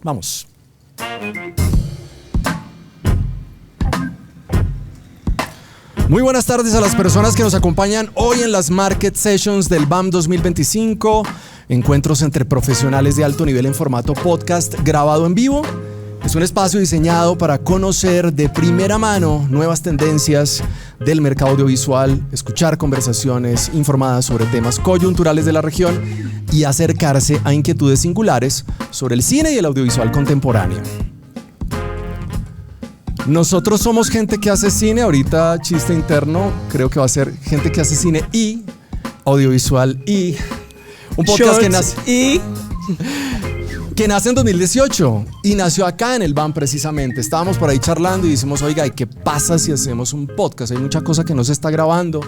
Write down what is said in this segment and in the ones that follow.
Vamos. Muy buenas tardes a las personas que nos acompañan hoy en las Market Sessions del BAM 2025, encuentros entre profesionales de alto nivel en formato podcast grabado en vivo. Es un espacio diseñado para conocer de primera mano nuevas tendencias del mercado audiovisual, escuchar conversaciones informadas sobre temas coyunturales de la región y acercarse a inquietudes singulares sobre el cine y el audiovisual contemporáneo. Nosotros somos gente que hace cine, ahorita chiste interno, creo que va a ser gente que hace cine y audiovisual y un podcast que nace en 2018 y nació acá en el BAM precisamente. Estábamos por ahí charlando y decimos, oiga, ¿y qué pasa si hacemos un podcast? Hay mucha cosa que no se está grabando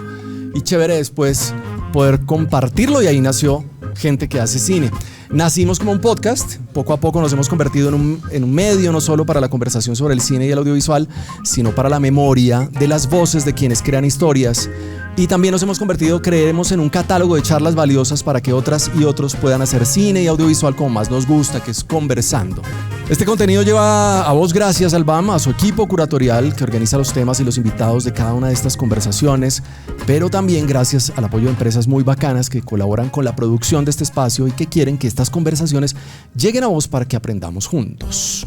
y chévere después poder compartirlo, y ahí nació Gente que hace cine. Nacimos como un podcast, poco a poco nos hemos convertido en un medio no solo para la conversación sobre el cine y el audiovisual, sino para la memoria de las voces de quienes crean historias. Y también nos hemos convertido, creemos, en un catálogo de charlas valiosas para que otras y otros puedan hacer cine y audiovisual como más nos gusta, que es conversando. Este contenido lleva a vos gracias al BAM, a su equipo curatorial que organiza los temas y los invitados de cada una de estas conversaciones, pero también gracias al apoyo de empresas muy bacanas que colaboran con la producción de este espacio y que quieren que estas conversaciones lleguen a vos para que aprendamos juntos.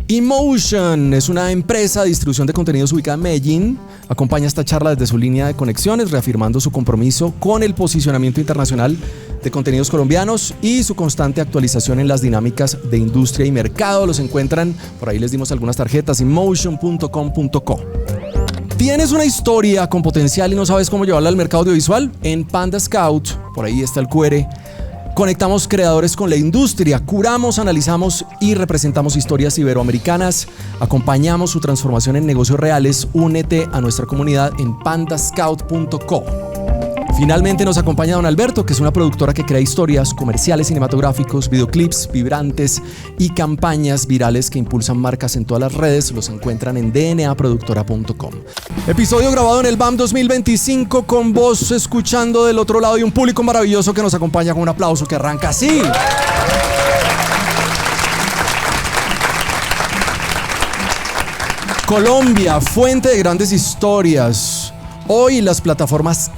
Emotion es una empresa de distribución de contenidos ubicada en Medellín. Acompaña esta charla desde su línea de conexiones, reafirmando su compromiso con el posicionamiento internacional de contenidos colombianos y su constante actualización en las dinámicas de industria y mercado. Los encuentran, por ahí les dimos algunas tarjetas, emotion.com.co. ¿Tienes una historia con potencial y no sabes cómo llevarla al mercado audiovisual? En Panda Scout, por ahí está el QR. Conectamos creadores con la industria, curamos, analizamos y representamos historias iberoamericanas, acompañamos su transformación en negocios reales. Únete a nuestra comunidad en pandascout.co. Finalmente nos acompaña Don Alberto, que es una productora que crea historias, comerciales cinematográficos, videoclips vibrantes y campañas virales que impulsan marcas en todas las redes. Los encuentran en dnaproductora.com. Episodio grabado en el BAM 2025 con vos escuchando del otro lado y un público maravilloso que nos acompaña con un aplauso que arranca así. Colombia, fuente de grandes historias. Hoy las plataformas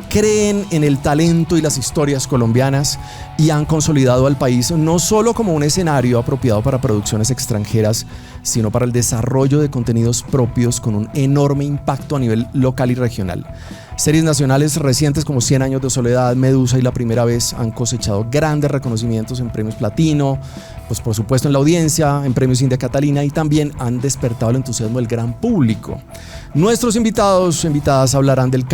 creen en el talento y las historias colombianas y han consolidado al país no solo como un escenario apropiado para producciones extranjeras, sino para el desarrollo de contenidos propios con un enorme impacto a nivel local y regional. Series nacionales recientes como 100 años de soledad, Medusa y La Primera Vez han cosechado grandes reconocimientos en premios Platino, pues por supuesto en la audiencia, en premios India Catalina, y también han despertado el entusiasmo del gran público. Nuestros invitadas hablarán del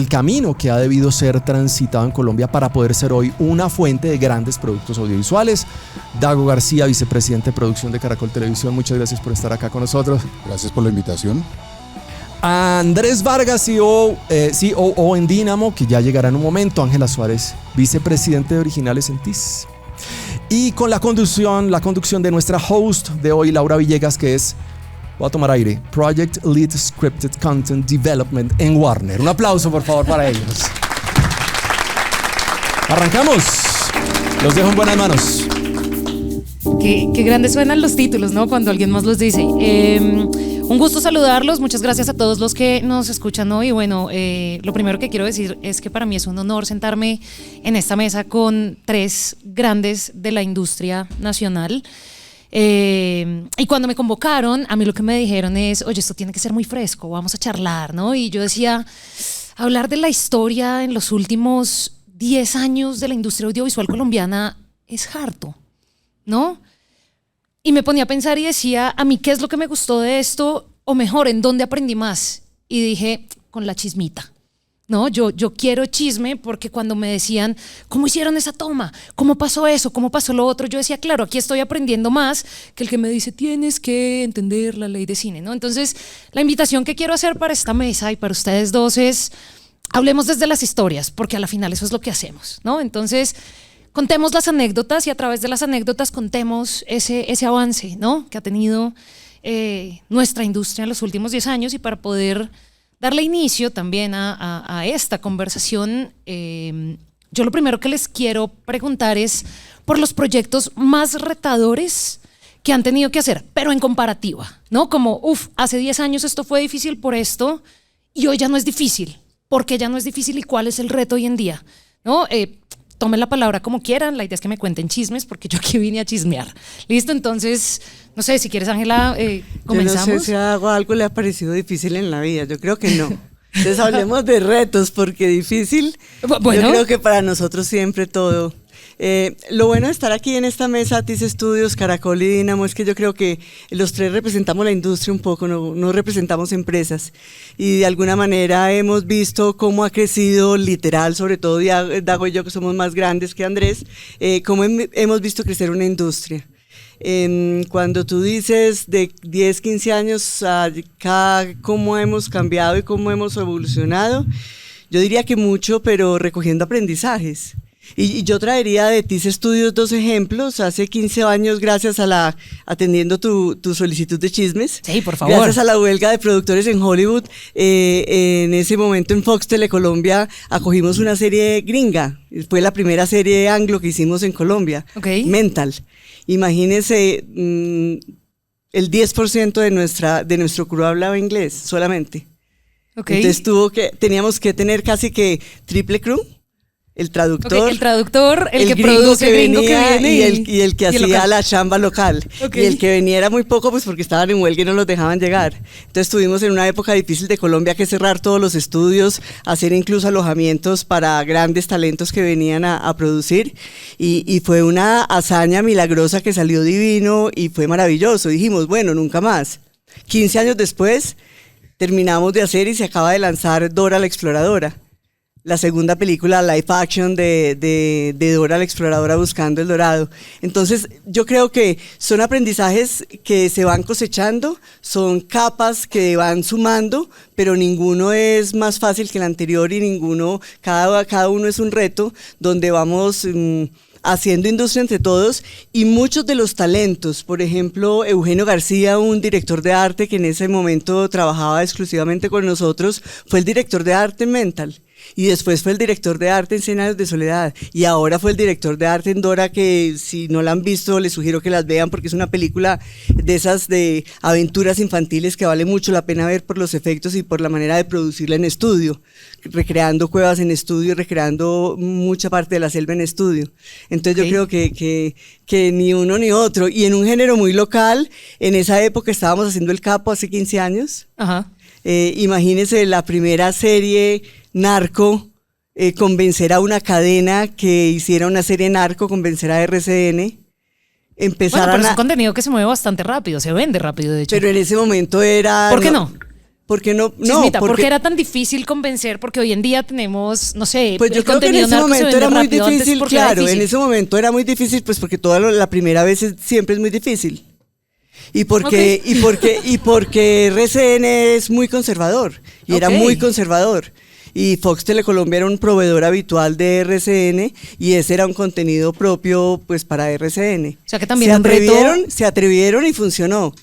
camino que ha debido ser transitado en Colombia para poder ser hoy una fuente de grandes productos audiovisuales. Dago García, vicepresidente de producción de Caracol Televisión, muchas gracias por estar acá con nosotros. Gracias por la invitación. Andrés Vargas, COO en Dynamo, que ya llegará en un momento. Ángela Suárez, vicepresidente de Originales en TIS. Y con la conducción de nuestra host de hoy, Laura Villegas, que es, voy a tomar aire, Project Lead Scripted Content Development en Warner. Un aplauso, por favor, para ellos. Arrancamos. Los dejo en buenas manos. Qué grandes suenan los títulos, ¿no? Cuando alguien más los dice. Un gusto saludarlos. Muchas gracias a todos los que nos escuchan hoy. Bueno, lo primero que quiero decir es que para mí es un honor sentarme en esta mesa con tres grandes de la industria nacional. Y cuando me convocaron, a mí lo que me dijeron es, oye, esto tiene que ser muy fresco, vamos a charlar, ¿no? Y yo decía, hablar de la historia en los últimos 10 años de la industria audiovisual colombiana es harto, ¿no? Y me ponía a pensar y decía, a mí, ¿qué es lo que me gustó de esto? O mejor, ¿en dónde aprendí más? Y dije, con la chismita. No, yo quiero chisme, porque cuando me decían ¿cómo hicieron esa toma? ¿Cómo pasó eso? ¿Cómo pasó lo otro? Yo decía, claro, aquí estoy aprendiendo más que el que me dice tienes que entender la ley de cine, ¿no? Entonces, la invitación que quiero hacer para esta mesa y para ustedes dos es hablemos desde las historias, porque a la final eso es lo que hacemos, ¿no? Entonces, contemos las anécdotas y a través de las anécdotas contemos ese avance, ¿no? Que ha tenido nuestra industria en los últimos 10 años, y para poder darle inicio también a esta conversación, yo lo primero que les quiero preguntar es por los proyectos más retadores que han tenido que hacer, pero en comparativa, ¿no? Como, hace 10 años esto fue difícil por esto y hoy ya no es difícil. ¿Por qué ya no es difícil y cuál es el reto hoy en día? ¿No? Tomen la palabra como quieran, la idea es que me cuenten chismes porque yo aquí vine a chismear. ¿Listo? Entonces, no sé, si quieres, Ángela, comenzamos. Yo no sé si algo le ha parecido difícil en la vida, yo creo que no. Entonces hablemos de retos, porque difícil, bueno, yo creo que para nosotros siempre todo. Lo bueno de estar aquí en esta mesa, Tis Studios, Caracol y Dynamo, es que yo creo que los tres representamos la industria un poco, no representamos empresas, y de alguna manera hemos visto cómo ha crecido literal, sobre todo Dago y yo, que somos más grandes que Andrés, cómo hemos visto crecer una industria. Cuando tú dices de 10, 15 años acá, cómo hemos cambiado y cómo hemos evolucionado, yo diría que mucho, pero recogiendo aprendizajes. Y yo traería de Tis Studios 2 ejemplos. Hace 15 años, gracias a atendiendo tu solicitud de chismes. Sí, por favor. Gracias a la huelga de productores en Hollywood, en ese momento en Fox Telecolombia acogimos una serie gringa. Fue la primera serie anglo que hicimos en Colombia. Okay. Mental. Imagínense, el 10% de nuestro crew hablaba inglés solamente. Okay. Entonces teníamos que tener casi que triple crew. El traductor, okay, el traductor, el que gringo produce, que gringo venía, que viene y el que hacía la chamba local. Okay. Y el que venía era muy poco, pues porque estaban en huelga y no los dejaban llegar. Entonces tuvimos en una época difícil de Colombia que cerrar todos los estudios, hacer incluso alojamientos para grandes talentos que venían a producir. Y fue una hazaña milagrosa que salió divino y fue maravilloso. Dijimos, bueno, nunca más. 15 años después terminamos de hacer y se acaba de lanzar Dora la Exploradora. La segunda película live action de Dora la Exploradora buscando el dorado. Entonces yo creo que son aprendizajes que se van cosechando, son capas que van sumando, pero ninguno es más fácil que el anterior y cada uno es un reto donde vamos haciendo industria entre todos, y muchos de los talentos, por ejemplo, Eugenio García, un director de arte que en ese momento trabajaba exclusivamente con nosotros, fue el director de arte en Mental. Y después fue el director de arte en 100 años de soledad, y ahora fue el director de arte en Dora, que si no la han visto les sugiero que las vean porque es una película de esas de aventuras infantiles que vale mucho la pena ver por los efectos y por la manera de producirla en estudio, recreando cuevas en estudio, recreando mucha parte de la selva en estudio. Entonces okay. Yo creo que ni uno ni otro, y en un género muy local. En esa época estábamos haciendo El Capo hace 15 años. Ajá. Imagínense la primera serie narco, convencer a una cadena que hiciera una serie narco, convencer a RCN, empezar pero es un contenido que se mueve bastante rápido, se vende rápido de hecho. Pero en ese momento era... ¿Por qué no? Porque no, Chismita, porque era tan difícil convencer, porque hoy en día tenemos, no sé, pues yo creo que en ese momento era muy difícil, claro, en ese momento era muy difícil, pues porque toda la primera vez siempre es muy difícil. Y porque RCN es muy conservador, y era muy conservador. Y Fox Telecolombia era un proveedor habitual de RCN, y ese era un contenido propio pues para RCN. O sea que también se atrevieron y funcionó.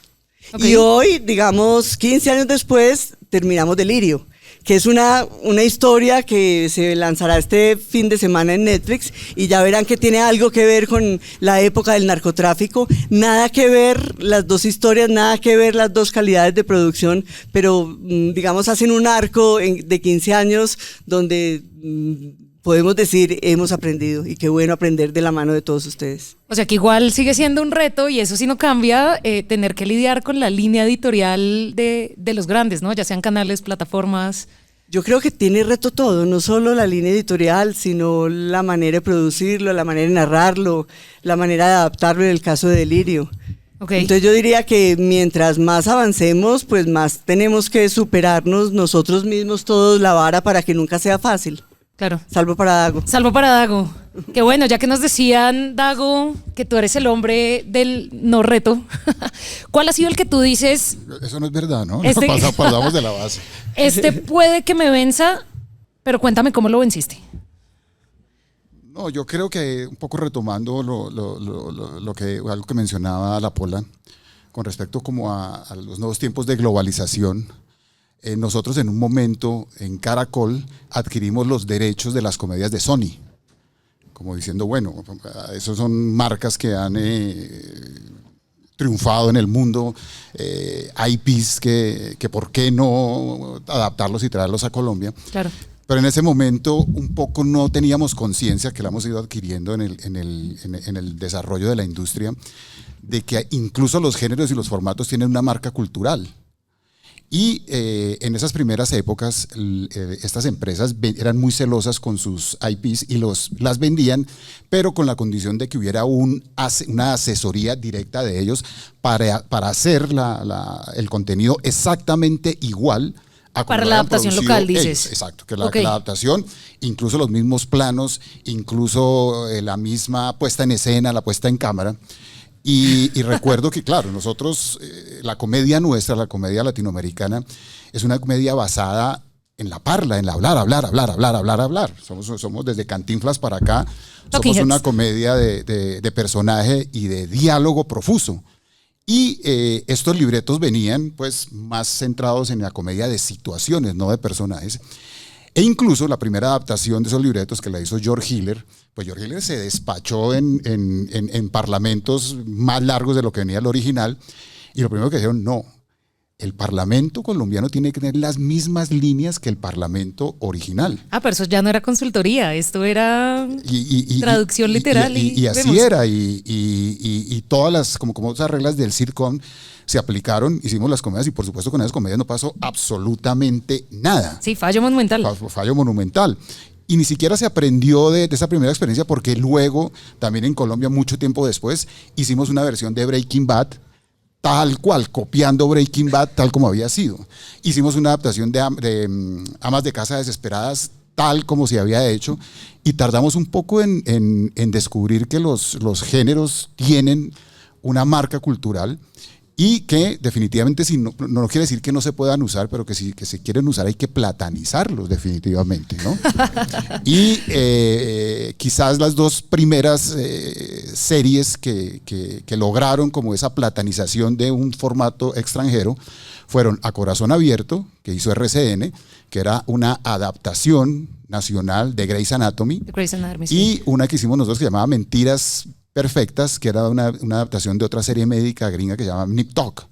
Okay. Y hoy, digamos, 15 años después, terminamos Delirio, que es una historia que se lanzará este fin de semana en Netflix, y ya verán que tiene algo que ver con la época del narcotráfico. Nada que ver las dos historias, nada que ver las dos calidades de producción, pero digamos hacen un arco de 15 años donde podemos decir hemos aprendido, y qué bueno aprender de la mano de todos ustedes. O sea que igual sigue siendo un reto, y eso sí no cambia, tener que lidiar con la línea editorial de los grandes, ¿no? Ya sean canales, plataformas. Yo creo que tiene reto todo, no solo la línea editorial, sino la manera de producirlo, la manera de narrarlo, la manera de adaptarlo en el caso de Delirio. Okay. Entonces yo diría que mientras más avancemos, pues más tenemos que superarnos nosotros mismos todos la vara para que nunca sea fácil. Claro. Salvo para Dago. Salvo para Dago. Qué bueno, ya que nos decían, Dago, que tú eres el hombre del no reto. ¿Cuál ha sido el que tú dices? Eso no es verdad, ¿no? Pasamos de la base. Puede que me venza, pero cuéntame cómo lo venciste. No, yo creo que un poco retomando algo que mencionaba la Pola con respecto como a los nuevos tiempos de globalización. Nosotros en un momento en Caracol adquirimos los derechos de las comedias de Sony. como diciendo, bueno, esos son marcas que han triunfado en el mundo, IPs que por qué no adaptarlos y traerlos a Colombia. Claro. Pero en ese momento un poco no teníamos conciencia, que la hemos ido adquiriendo en el desarrollo de la industria, de que incluso los géneros y los formatos tienen una marca cultural. Y en esas primeras épocas, estas empresas eran muy celosas con sus IPs y las vendían, pero con la condición de que hubiera una asesoría directa de ellos para hacer el contenido exactamente igual a para la adaptación local, dices. Ellos. Exacto, que la adaptación, incluso los mismos planos, incluso la misma puesta en escena, la puesta en cámara. Y recuerdo que, claro, nosotros, la comedia nuestra, la comedia latinoamericana, es una comedia basada en la parla, en la hablar. Somos desde Cantinflas para acá, somos una comedia de personaje y de diálogo profuso. Y estos libretos venían pues más centrados en la comedia de situaciones, no de personajes. E incluso la primera adaptación de esos libretos que la hizo George Hiller, pues George Hiller se despachó en parlamentos más largos de lo que venía el original, y lo primero que dijeron, no, el parlamento colombiano tiene que tener las mismas líneas que el parlamento original. Ah, pero eso ya no era consultoría, esto era traducción literal. Y así era, y todas las como esas reglas del sitcom se aplicaron, hicimos las comedias y por supuesto con esas comedias no pasó absolutamente nada. Sí, fallo monumental. Fallo monumental. Y ni siquiera se aprendió de esa primera experiencia, porque luego, también en Colombia, mucho tiempo después, hicimos una versión de Breaking Bad, tal cual, copiando Breaking Bad tal como había sido. Hicimos una adaptación de Amas de Casa Desesperadas, tal como se había hecho, y tardamos un poco en descubrir que los géneros tienen una marca cultural, y que definitivamente no quiere decir que no se puedan usar, pero que si que se quieren usar hay que platanizarlos definitivamente, ¿no? Y quizás las dos primeras series que lograron como esa platanización de un formato extranjero fueron A Corazón Abierto, que hizo RCN, que era una adaptación nacional de Grey's Anatomy, sí. Y una que hicimos nosotros que se llamaba Mentiras Perfectas, que era una adaptación de otra serie médica gringa que se llama Nip Tuck.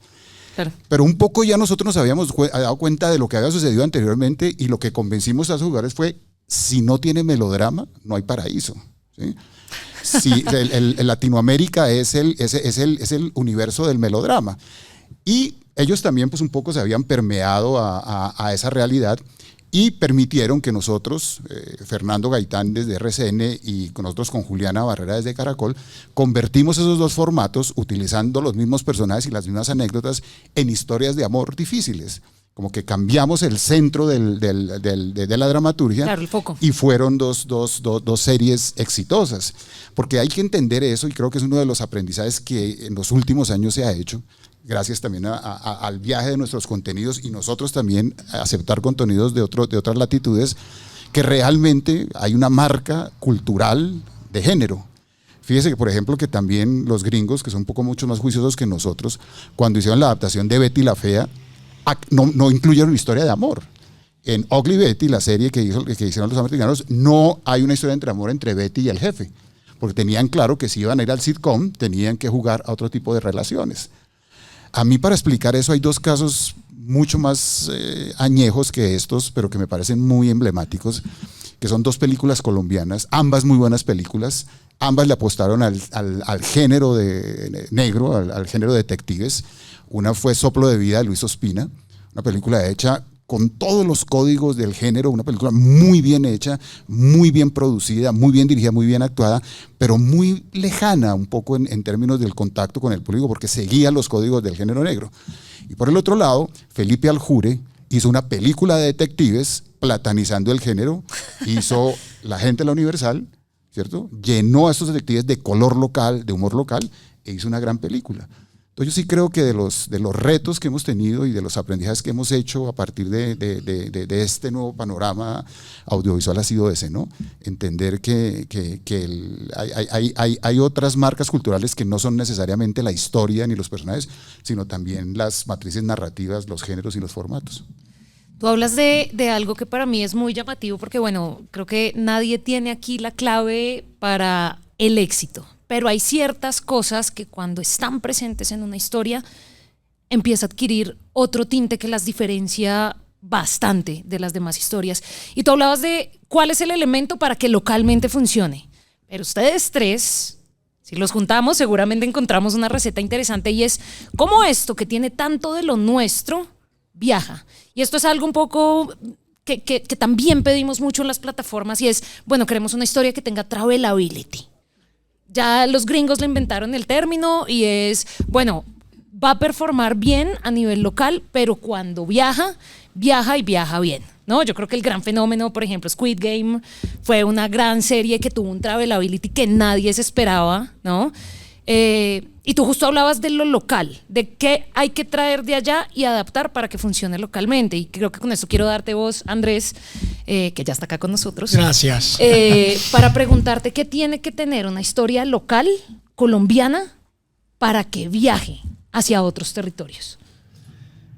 Claro. Pero un poco ya nosotros nos habíamos dado cuenta de lo que había sucedido anteriormente, y lo que convencimos a esos jugadores fue, si no tiene melodrama, no hay paraíso. ¿Sí? Si el Latinoamérica es el universo del melodrama. Y ellos también pues un poco se habían permeado a esa realidad, y permitieron que nosotros, Fernando Gaitán desde RCN y nosotros con Juliana Barrera desde Caracol, convertimos esos dos formatos utilizando los mismos personajes y las mismas anécdotas en historias de amor difíciles. Como que cambiamos el centro de la dramaturgia, claro, el foco. Y fueron dos series exitosas. Porque hay que entender eso, y creo que es uno de los aprendizajes que en los últimos años se ha hecho, gracias también al viaje de nuestros contenidos, y nosotros también aceptar contenidos de otras latitudes, que realmente hay una marca cultural de género. Fíjese que, por ejemplo, que también los gringos, que son un poco mucho más juiciosos que nosotros, cuando hicieron la adaptación de Betty la Fea, no incluyeron historia de amor. En Ugly Betty, la serie que hicieron los americanos, no hay una historia de amor entre Betty y el jefe, porque tenían claro que si iban a ir al sitcom, tenían que jugar a otro tipo de relaciones. A mí, para explicar eso, hay dos casos mucho más añejos que estos, pero que me parecen muy emblemáticos, que son dos películas colombianas, ambas muy buenas películas, ambas le apostaron al género de negro, al género de detectives. Una fue Soplo de Vida de Luis Ospina, una película hecha con todos los códigos del género, una película muy bien hecha, muy bien producida, muy bien dirigida, muy bien actuada, pero muy lejana un poco en términos del contacto con el público, porque seguía los códigos del género negro. Y por el otro lado, Felipe Aljure hizo una película de detectives platanizando el género, hizo La Gente de la Universal, ¿cierto? Llenó a estos detectives de color local, de humor local, e hizo una gran película. Entonces yo sí creo que de los retos que hemos tenido y de los aprendizajes que hemos hecho a partir de este nuevo panorama audiovisual ha sido ese, ¿no? Entender que hay otras marcas culturales que no son necesariamente la historia ni los personajes, sino también las matrices narrativas, los géneros y los formatos. Tú hablas de algo que para mí es muy llamativo porque, bueno, creo que nadie tiene aquí la clave para el éxito, pero hay ciertas cosas que cuando están presentes en una historia empieza a adquirir otro tinte que las diferencia bastante de las demás historias. Y tú hablabas de cuál es el elemento para que localmente funcione, pero ustedes tres, si los juntamos, seguramente encontramos una receta interesante y es cómo esto que tiene tanto de lo nuestro viaja. Y esto es algo un poco que también pedimos mucho en las plataformas y es, bueno, queremos una historia que tenga travelability. Ya los gringos le inventaron el término y es, bueno, va a performar bien a nivel local, pero cuando viaja y viaja bien, ¿no? Yo creo que el gran fenómeno, por ejemplo, Squid Game fue una gran serie que tuvo un travelability que nadie se esperaba, ¿no? Y tú justo hablabas de lo local, de qué hay que traer de allá y adaptar para que funcione localmente. Y creo que con esto quiero darte voz, Andrés, que ya está acá con nosotros. Gracias. Para preguntarte qué tiene que tener una historia local, colombiana, para que viaje hacia otros territorios.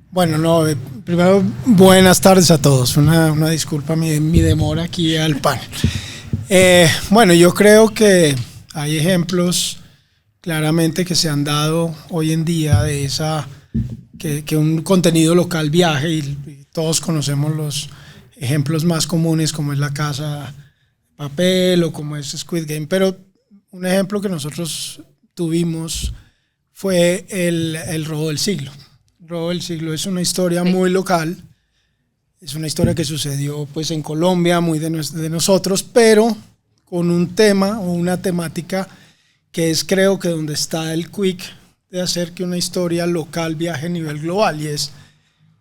Bueno, no, primero, buenas tardes a todos. Una disculpa mi demora aquí al panel. Bueno, yo creo que hay ejemplos claramente que se han dado hoy en día de que un contenido local viaje y todos conocemos los ejemplos más comunes como es La Casa de Papel o como es Squid Game, pero un ejemplo que nosotros tuvimos fue el robo del siglo. El robo del siglo es una historia muy local, es una historia que sucedió pues en Colombia, muy de nosotros, pero con un tema o una temática que es creo que donde está el quick de hacer que una historia local viaje a nivel global y es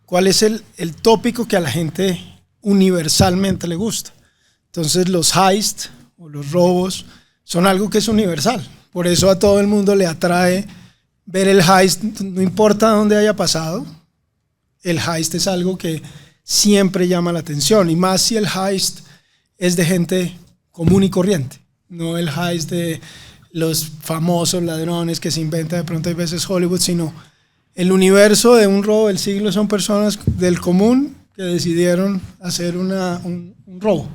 cuál es el tópico que a la gente universalmente le gusta. Entonces los heists o los robos son algo que es universal, por eso a todo el mundo le atrae ver el heist, no importa dónde haya pasado, el heist es algo que siempre llama la atención y más si el heist es de gente común y corriente, no el heist de los famosos ladrones que se inventa de pronto hay veces Hollywood, sino el universo de un robo del siglo son personas del común que decidieron hacer un robo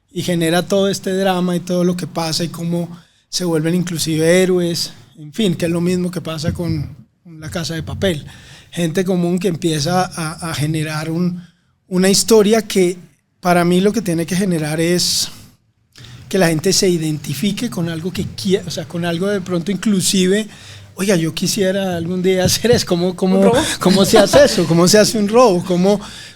y genera todo este drama y todo lo que pasa y cómo se vuelven inclusive héroes, en fin, que es lo mismo que pasa con La Casa de Papel. Gente común que empieza a generar una historia que para mí lo que tiene que generar es que la gente se identifique con algo que quiera, o sea, con algo de pronto inclusive, oiga, yo quisiera algún día hacer eso, ¿cómo se hace eso? ¿Cómo se hace un robo?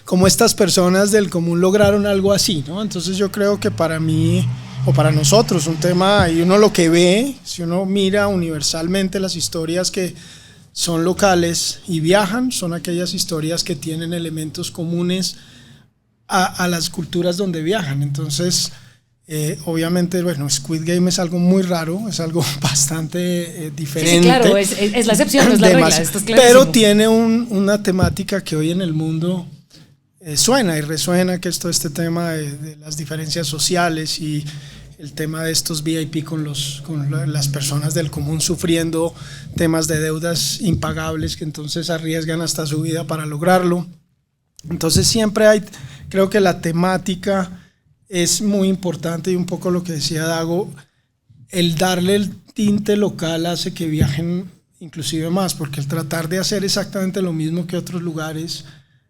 ¿Cómo estas personas del común lograron algo así, ¿no? Entonces yo creo que para mí, o para nosotros, un tema, y uno lo que ve, si uno mira universalmente las historias que son locales y viajan, son aquellas historias que tienen elementos comunes a las culturas donde viajan. Entonces, obviamente, bueno, Squid Game es algo muy raro, es algo bastante diferente. Sí, claro, es la excepción, no es la regla, esto es clarísimo. Pero tiene una temática que hoy en el mundo suena y resuena, que es todo este tema de las diferencias sociales y el tema de estos VIP con las personas del común sufriendo temas de deudas impagables que entonces arriesgan hasta su vida para lograrlo. Entonces siempre creo que la temática es muy importante y un poco lo que decía Dago, el darle el tinte local hace que viajen inclusive más, porque el tratar de hacer exactamente lo mismo que otros lugares,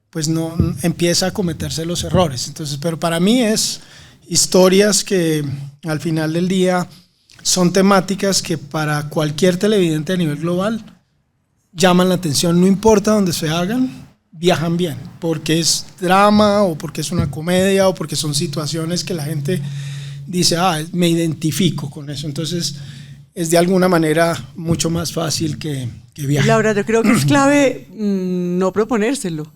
pues no empieza a cometerse los errores. Entonces, pero para mí es historias que al final del día son temáticas que para cualquier televidente a nivel global llaman la atención, no importa dónde se hagan, viajan bien, porque es drama o porque es una comedia o porque son situaciones que la gente dice, me identifico con eso. Entonces es de alguna manera mucho más fácil que viajar. Laura, yo creo que es clave no proponérselo.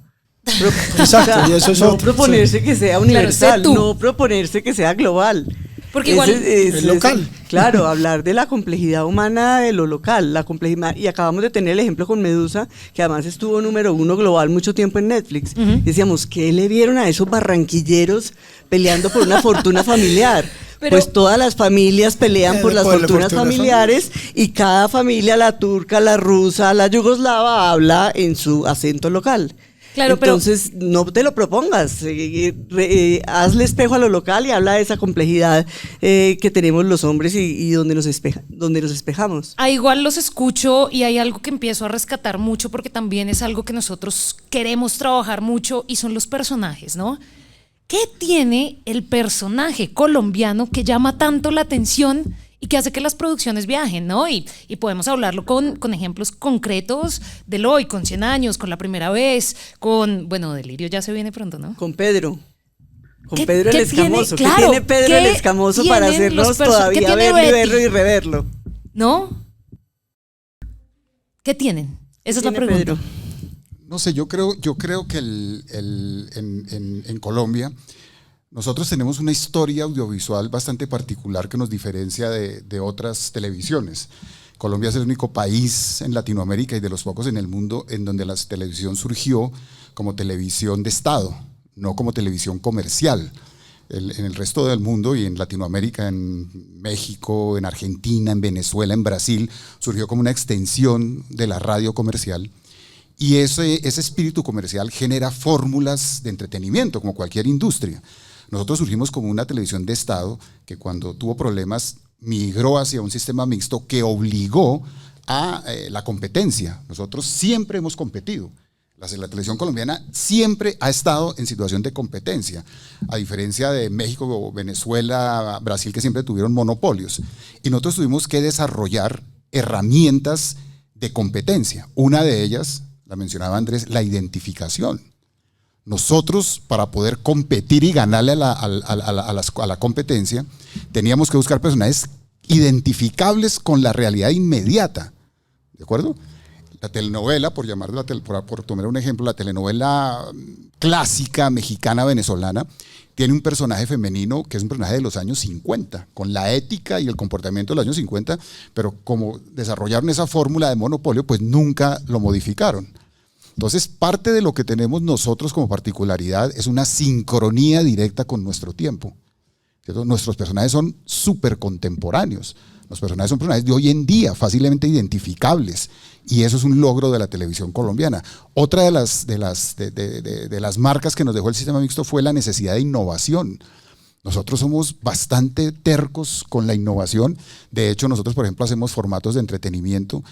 Exacto, y eso es no proponerse que sea universal, no proponerse que sea global. Porque igual es local. Claro, hablar de la complejidad humana de lo local, la complejidad, y acabamos de tener el ejemplo con Medusa, que además estuvo número 1 global mucho tiempo en Netflix. Decíamos, ¿qué le vieron a esos barranquilleros peleando por una fortuna familiar? Pero, pues todas las familias pelean por las fortunas familiares y cada familia, la turca, la rusa, la yugoslava, habla en su acento local. Claro, Entonces, no te lo propongas. Hazle espejo a lo local y habla de esa complejidad que tenemos los hombres y donde nos espejamos. Igual los escucho y hay algo que empiezo a rescatar mucho porque también es algo que nosotros queremos trabajar mucho y son los personajes, ¿no? ¿Qué tiene el personaje colombiano que llama tanto la atención y que hace que las producciones viajen, ¿no? Y podemos hablarlo con ejemplos concretos del hoy, con 100 años, con La Primera Vez, bueno, Delirio ya se viene pronto, ¿no? Con Pedro. Con ¿Qué- Pedro qué el Escamoso. tiene? Claro, ¿Qué tiene Pedro ¿qué el Escamoso para tienen hacernos los ¿qué todavía tiene verlo y Betty? verlo y reverlo? ¿No? ¿Qué tienen? Esa es la ¿Tiene pregunta. Pedro? No sé, yo creo que en Colombia nosotros tenemos una historia audiovisual bastante particular que nos diferencia de otras televisiones. Colombia es el único país en Latinoamérica y de los pocos en el mundo en donde la televisión surgió como televisión de Estado, no como televisión comercial. En el resto del mundo y en Latinoamérica, en México, en Argentina, en Venezuela, en Brasil, surgió como una extensión de la radio comercial. Y ese espíritu comercial genera fórmulas de entretenimiento, como cualquier industria. Nosotros surgimos como una televisión de Estado que cuando tuvo problemas migró hacia un sistema mixto que obligó a la competencia. Nosotros siempre hemos competido. La televisión colombiana siempre ha estado en situación de competencia, a diferencia de México, Venezuela, Brasil, que siempre tuvieron monopolios. Y nosotros tuvimos que desarrollar herramientas de competencia. Una de ellas, la mencionaba Andrés, la identificación. Nosotros, para poder competir y ganarle a la competencia, teníamos que buscar personajes identificables con la realidad inmediata. ¿De acuerdo? La telenovela, por tomar un ejemplo, la telenovela clásica mexicana venezolana, tiene un personaje femenino que es un personaje de los años 50, con la ética y el comportamiento de los años 50, pero como desarrollaron esa fórmula de monopolio, pues nunca lo modificaron. Entonces, parte de lo que tenemos nosotros como particularidad es una sincronía directa con nuestro tiempo, ¿cierto? Nuestros personajes son súper contemporáneos. Los personajes son personajes de hoy en día, fácilmente identificables, y eso es un logro de la televisión colombiana. Otra de las marcas que nos dejó el sistema mixto fue la necesidad de innovación. Nosotros somos bastante tercos con la innovación. De hecho, nosotros, por ejemplo, hacemos formatos de entretenimiento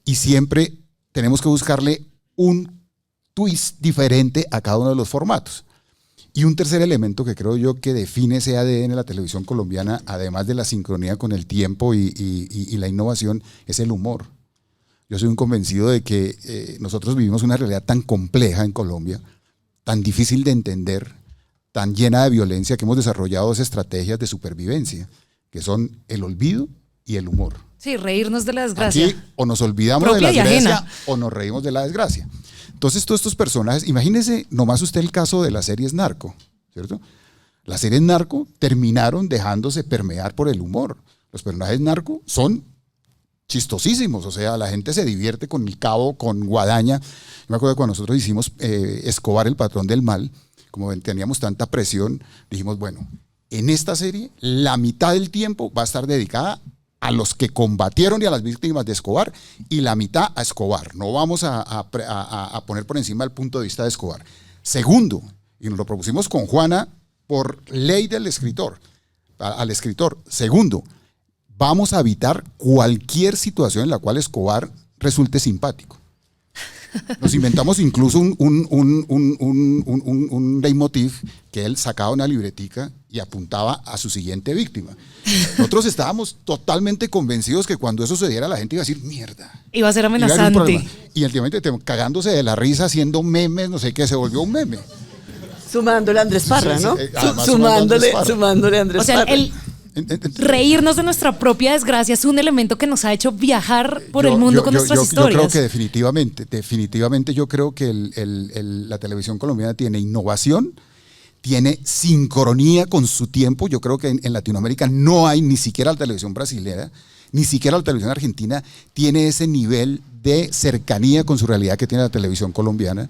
y siempre tenemos que buscarle un twist diferente a cada uno de los formatos. Y un tercer elemento que creo yo que define ese ADN de la televisión colombiana, además de la sincronía con el tiempo y la innovación, es el humor. Yo soy un convencido de que nosotros vivimos una realidad tan compleja en Colombia, tan difícil de entender, tan llena de violencia, que hemos desarrollado dos estrategias de supervivencia, que son el olvido y el humor. Sí, reírnos de la desgracia. Aquí o nos olvidamos de la desgracia o nos reímos de la desgracia. Entonces, todos estos personajes, imagínese nomás usted el caso de las series narco, ¿cierto? Las series narco terminaron dejándose permear por el humor. Los personajes narco son chistosísimos, o sea, la gente se divierte con El Cabo, con Guadaña. Yo me acuerdo cuando nosotros hicimos Escobar, el patrón del mal, como teníamos tanta presión, dijimos, bueno, en esta serie la mitad del tiempo va a estar dedicada a los que combatieron y a las víctimas de Escobar, y la mitad a Escobar. No vamos a poner por encima el punto de vista de Escobar. Segundo, y nos lo propusimos con Juana por ley del escritor, al escritor. Segundo, vamos a evitar cualquier situación en la cual Escobar resulte simpático. Nos inventamos incluso un leitmotiv que él sacaba una libretica y apuntaba a su siguiente víctima. Nosotros estábamos totalmente convencidos que cuando eso sucediera la gente iba a decir, mierda. Iba a ser amenazante. Y últimamente cagándose de la risa, haciendo memes, no sé qué, se volvió un meme. Sumándole a Andrés Parra, ¿no? Sumándole a Andrés O sea, Parra. Reírnos de nuestra propia desgracia es un elemento que nos ha hecho viajar por el mundo con nuestras historias. Yo creo que definitivamente yo creo que la televisión colombiana tiene innovación, tiene sincronía con su tiempo. Yo creo que en Latinoamérica no hay, ni siquiera la televisión brasilera, ni siquiera la televisión argentina tiene ese nivel de cercanía con su realidad que tiene la televisión colombiana.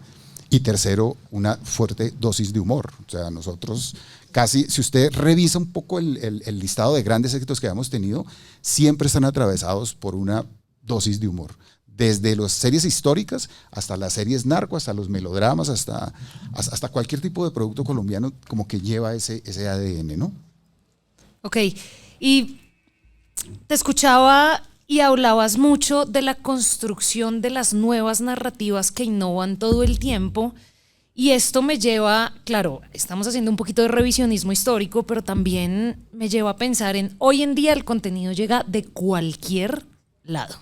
Y tercero, una fuerte dosis de humor. O sea, nosotros casi, si usted revisa un poco el listado de grandes éxitos que hemos tenido, siempre están atravesados por una dosis de humor. desde las series históricas hasta las series narco, hasta los melodramas, hasta cualquier tipo de producto colombiano como que lleva ese ADN, ¿no? Ok, y te escuchaba y hablabas mucho de la construcción de las nuevas narrativas que innovan todo el tiempo. Y esto me lleva, claro, estamos haciendo un poquito de revisionismo histórico, pero también me lleva a pensar en hoy en día el contenido llega de cualquier lado.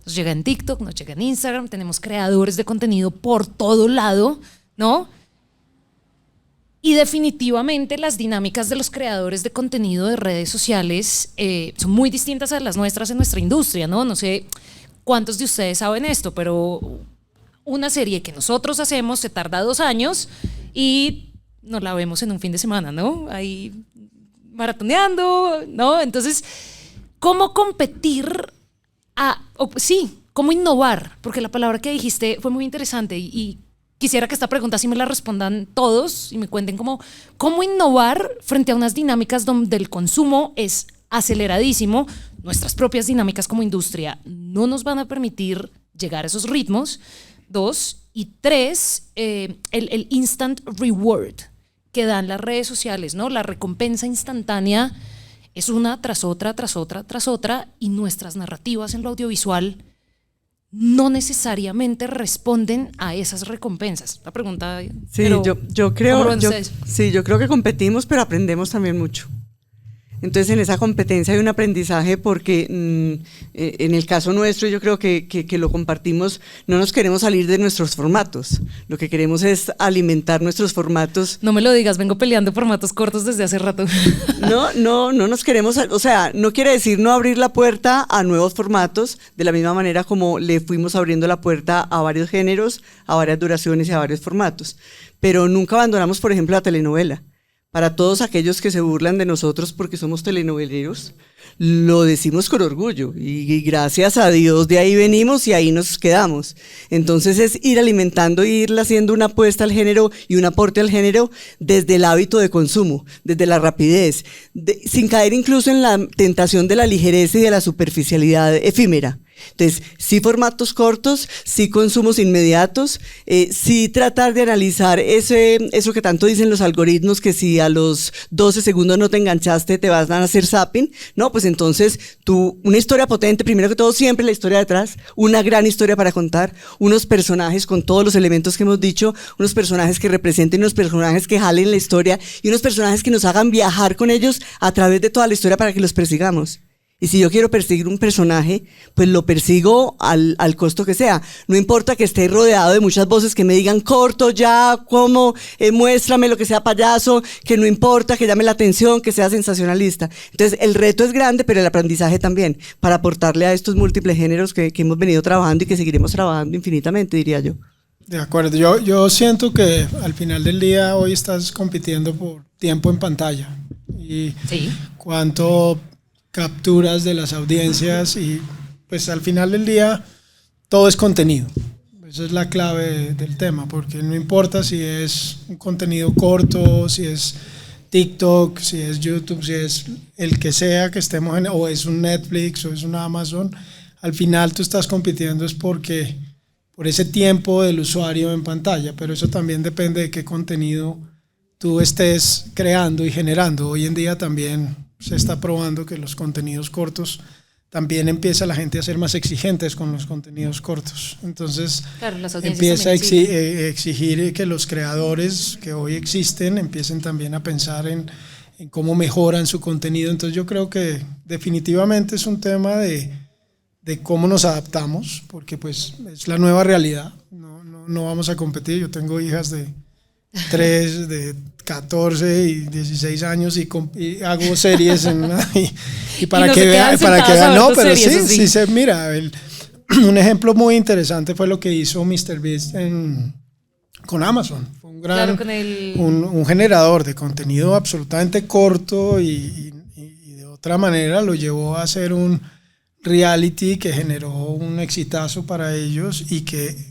Nos llega en TikTok, nos llega en Instagram, tenemos creadores de contenido por todo lado, ¿no? Y definitivamente las dinámicas de los creadores de contenido de redes sociales son muy distintas a las nuestras en nuestra industria, ¿no? No sé cuántos de ustedes saben esto, pero una serie que nosotros hacemos se tarda 2 años y nos la vemos en un fin de semana, ¿no? Ahí maratoneando, ¿no? Entonces, ¿cómo competir? ¿Cómo innovar? Porque la palabra que dijiste fue muy interesante y quisiera que esta pregunta sí me la respondan todos y me cuenten cómo innovar frente a unas dinámicas donde el consumo es aceleradísimo. Nuestras propias dinámicas como industria no nos van a permitir llegar a esos ritmos. 2, y 3, el instant reward que dan las redes sociales, ¿no? La recompensa instantánea es una tras otra, tras otra, tras otra, y nuestras narrativas en lo audiovisual no necesariamente responden a esas recompensas. La pregunta, sí, yo creo que competimos, pero aprendemos también mucho. Entonces en esa competencia hay un aprendizaje porque en el caso nuestro yo creo que lo compartimos, no nos queremos salir de nuestros formatos, lo que queremos es alimentar nuestros formatos. No me lo digas, vengo peleando formatos cortos desde hace rato. No nos queremos, o sea, no quiere decir no abrir la puerta a nuevos formatos, de la misma manera como le fuimos abriendo la puerta a varios géneros, a varias duraciones y a varios formatos, pero nunca abandonamos, por ejemplo, la telenovela. Para todos aquellos que se burlan de nosotros porque somos telenoveleros, lo decimos con orgullo y gracias a Dios de ahí venimos y ahí nos quedamos. Entonces es ir alimentando, ir haciendo una apuesta al género y un aporte al género desde el hábito de consumo, desde la rapidez, sin caer incluso en la tentación de la ligereza y de la superficialidad efímera. Entonces, sí formatos cortos, sí consumos inmediatos, sí tratar de analizar eso que tanto dicen los algoritmos, que si a los 12 segundos no te enganchaste te vas a hacer zapping, no, pues entonces una historia potente, primero que todo siempre la historia detrás, una gran historia para contar, unos personajes con todos los elementos que hemos dicho, unos personajes que representen, unos personajes que jalen la historia y unos personajes que nos hagan viajar con ellos a través de toda la historia para que los persigamos. Y si yo quiero perseguir un personaje, pues lo persigo al costo que sea. No importa que esté rodeado de muchas voces que me digan corto ya, cómo, muéstrame lo que sea payaso, que no importa, que llame la atención, que sea sensacionalista. Entonces el reto es grande, pero el aprendizaje también, para aportarle a estos múltiples géneros que hemos venido trabajando y que seguiremos trabajando infinitamente, diría yo. De acuerdo, yo siento que al final del día hoy estás compitiendo por tiempo en pantalla. Y sí. Cuánto capturas de las audiencias y pues al final del día todo es contenido. Esa es la clave del tema, porque no importa si es un contenido corto, si es TikTok, si es YouTube, si es el que sea que estemos en, o es un Netflix o es un Amazon, al final tú estás compitiendo es por ese tiempo del usuario en pantalla, pero eso también depende de qué contenido tú estés creando y generando. Hoy en día también se está probando que los contenidos cortos también empieza la gente a ser más exigentes con los contenidos cortos. Entonces claro, empieza a exigir que los creadores que hoy existen empiecen también a pensar en cómo mejoran su contenido. Entonces yo creo que definitivamente es un tema de cómo nos adaptamos, porque pues es la nueva realidad. No vamos a competir. Yo tengo hijas de 3, de 14 y 16 años y hago series y para que vean, no, pero series, sí, mira, un ejemplo muy interesante fue lo que hizo MrBeast con Amazon. Fue un gran, un generador de contenido absolutamente corto y de otra manera lo llevó a hacer un reality que generó un exitazo para ellos y que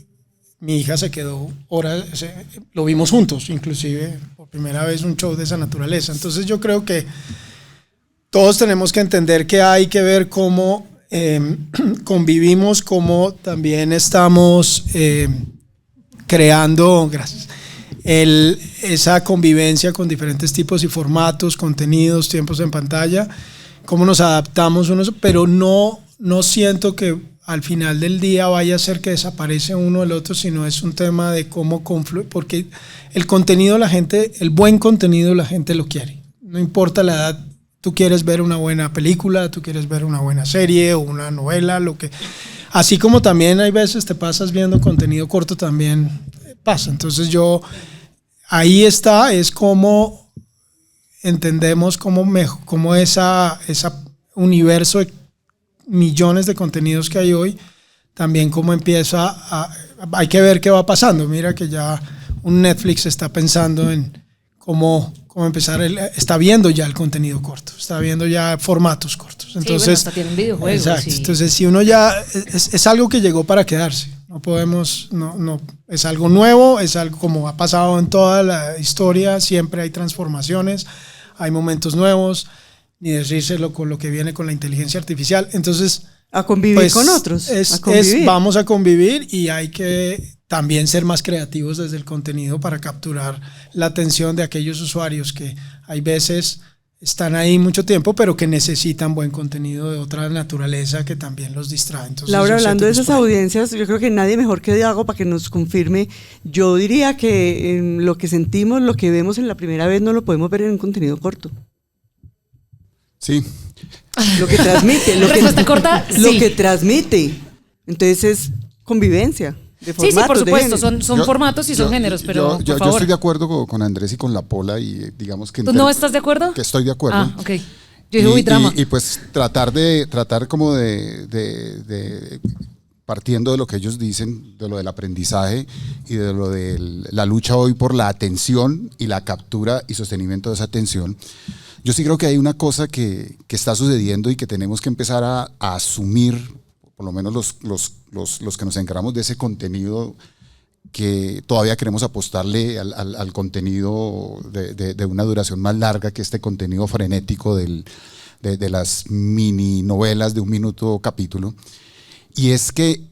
mi hija se quedó horas, lo vimos juntos, inclusive por primera vez un show de esa naturaleza. Entonces yo creo que todos tenemos que entender que hay que ver cómo convivimos, como también estamos creando, gracias, esa convivencia con diferentes tipos y formatos, contenidos, tiempos en pantalla, cómo nos adaptamos unos, pero no siento que al final del día vaya a ser que desaparece uno del otro, sino es un tema de cómo confluye, porque el contenido, el buen contenido la gente lo quiere, no importa la edad. Tú quieres ver una buena película, tú quieres ver una buena serie o una novela, así como también hay veces te pasas viendo contenido corto, también pasa. Entonces ahí está, es como entendemos cómo esa universo de millones de contenidos que hay hoy, también cómo hay que ver qué va pasando. Mira que ya un Netflix está pensando en cómo empezar, está viendo ya el contenido corto, está viendo ya formatos cortos. Entonces, sí, bueno, hasta tienen videojuegos. Exacto. Y... Entonces, si uno ya, es algo que llegó para quedarse. No podemos, es algo nuevo, es algo como ha pasado en toda la historia, siempre hay transformaciones, hay momentos nuevos, ni decírselo con lo que viene con la inteligencia artificial. Entonces, a convivir pues, con otros. Vamos a convivir y hay que también ser más creativos desde el contenido para capturar la atención de aquellos usuarios que hay veces están ahí mucho tiempo, pero que necesitan buen contenido de otra naturaleza que también los distrae. Entonces, Laura, hablando de esas audiencias, yo creo que nadie mejor que Diago para que nos confirme. Yo diría que lo que sentimos, lo que vemos en la primera vez, no lo podemos ver en un contenido corto. Sí. Lo que transmite. Respuesta corta, Lo sí. que transmite. Entonces es convivencia. De formatos, sí, por supuesto, son formatos y son géneros, pero yo por favor. estoy de acuerdo con Andrés y con la Pola y digamos que... ¿Tú no estás de acuerdo? Que estoy de acuerdo. Ah, ok. Yo digo, uy, drama. Y pues tratar como de partiendo de lo que ellos dicen, de lo del aprendizaje y de lo de la lucha hoy por la atención y la captura y sostenimiento de esa atención. Yo sí creo que hay una cosa que está sucediendo y que tenemos que empezar a asumir, por lo menos los que nos encargamos de ese contenido, que todavía queremos apostarle al contenido de una duración más larga que este contenido frenético de las mini novelas de 1 minuto capítulo. Y es que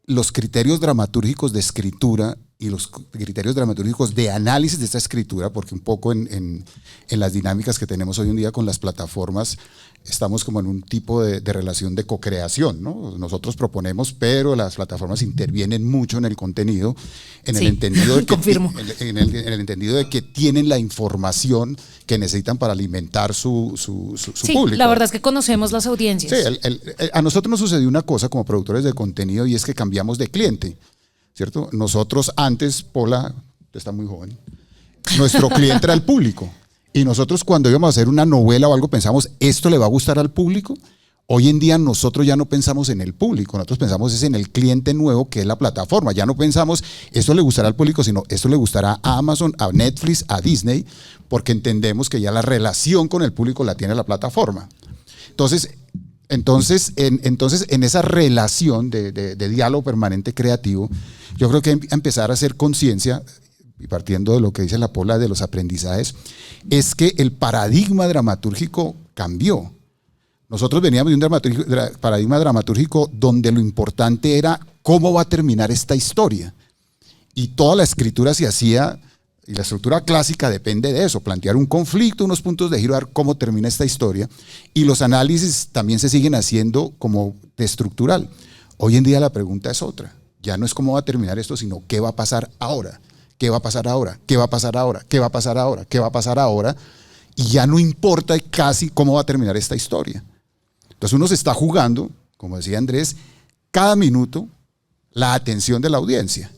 los criterios dramatúrgicos de escritura y los criterios dramatúrgicos de análisis de esta escritura, porque un poco en las dinámicas que tenemos hoy en día con las plataformas, estamos como en un tipo de relación de co-creación, ¿no? Nosotros proponemos, pero las plataformas intervienen mucho en el contenido, en el entendido de que confirmo. En el entendido de que tienen la información que necesitan para alimentar su público. La verdad es que conocemos las audiencias. Sí, a nosotros nos sucedió una cosa como productores de contenido y es que cambiamos de cliente, ¿cierto? Nosotros antes, Pola, usted está muy joven, nuestro cliente era el público. Y nosotros cuando íbamos a hacer una novela o algo pensamos, ¿esto le va a gustar al público? Hoy en día nosotros ya no pensamos en el público, nosotros pensamos es en el cliente nuevo que es la plataforma. Ya no pensamos, esto le gustará al público, sino esto le gustará a Amazon, a Netflix, a Disney, porque entendemos que ya la relación con el público la tiene la plataforma. Entonces en esa relación de diálogo permanente creativo, yo creo que empezar a hacer conciencia, y partiendo de lo que dice la Pola de los aprendizajes, es que el paradigma dramatúrgico cambió. Nosotros veníamos de un paradigma dramatúrgico donde lo importante era cómo va a terminar esta historia. Y toda la escritura se hacía, y la estructura clásica depende de eso, plantear un conflicto, unos puntos de giro, a ver cómo termina esta historia. Y los análisis también se siguen haciendo como de estructural. Hoy en día la pregunta es otra. Ya no es cómo va a terminar esto, sino qué va a pasar ahora. ¿Qué va a pasar ahora? ¿Qué va a pasar ahora? ¿Qué va a pasar ahora? ¿Qué va a pasar ahora? Y ya no importa casi cómo va a terminar esta historia. Entonces uno se está jugando, como decía Andrés, cada minuto la atención de la audiencia.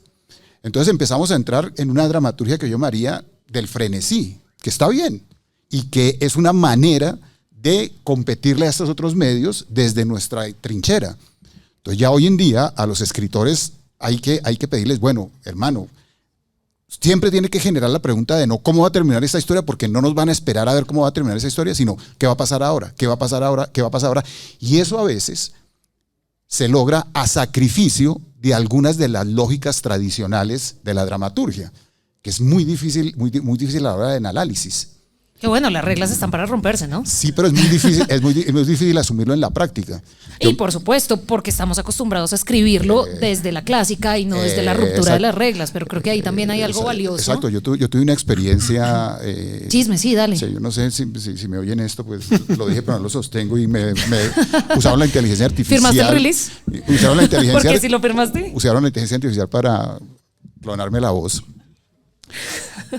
Entonces empezamos a entrar en una dramaturgia que yo llamaría del frenesí, que está bien y que es una manera de competirle a estos otros medios desde nuestra trinchera. Entonces ya hoy en día a los escritores hay que pedirles, bueno, hermano, siempre tiene que generar la pregunta de no cómo va a terminar esta historia, porque no nos van a esperar a ver cómo va a terminar esa historia, sino qué va a pasar ahora, qué va a pasar ahora, qué va a pasar ahora. Y eso a veces se logra a sacrificio de algunas de las lógicas tradicionales de la dramaturgia, que es muy difícil a la hora del análisis. Que bueno, las reglas están para romperse, ¿no? Sí, pero es muy difícil, es muy difícil asumirlo en la práctica. Y por supuesto, porque estamos acostumbrados a escribirlo desde la clásica y no desde la ruptura de las reglas, pero creo que ahí también hay algo valioso. Exacto, yo tuve una experiencia... Chisme, sí, dale. Sí, yo no sé si me oyen esto, pues lo dije, pero no lo sostengo y me usaron la inteligencia artificial. ¿Firmaste el release? Usaron la inteligencia... ¿Por qué si lo firmaste? Usaron la inteligencia artificial para clonarme la voz.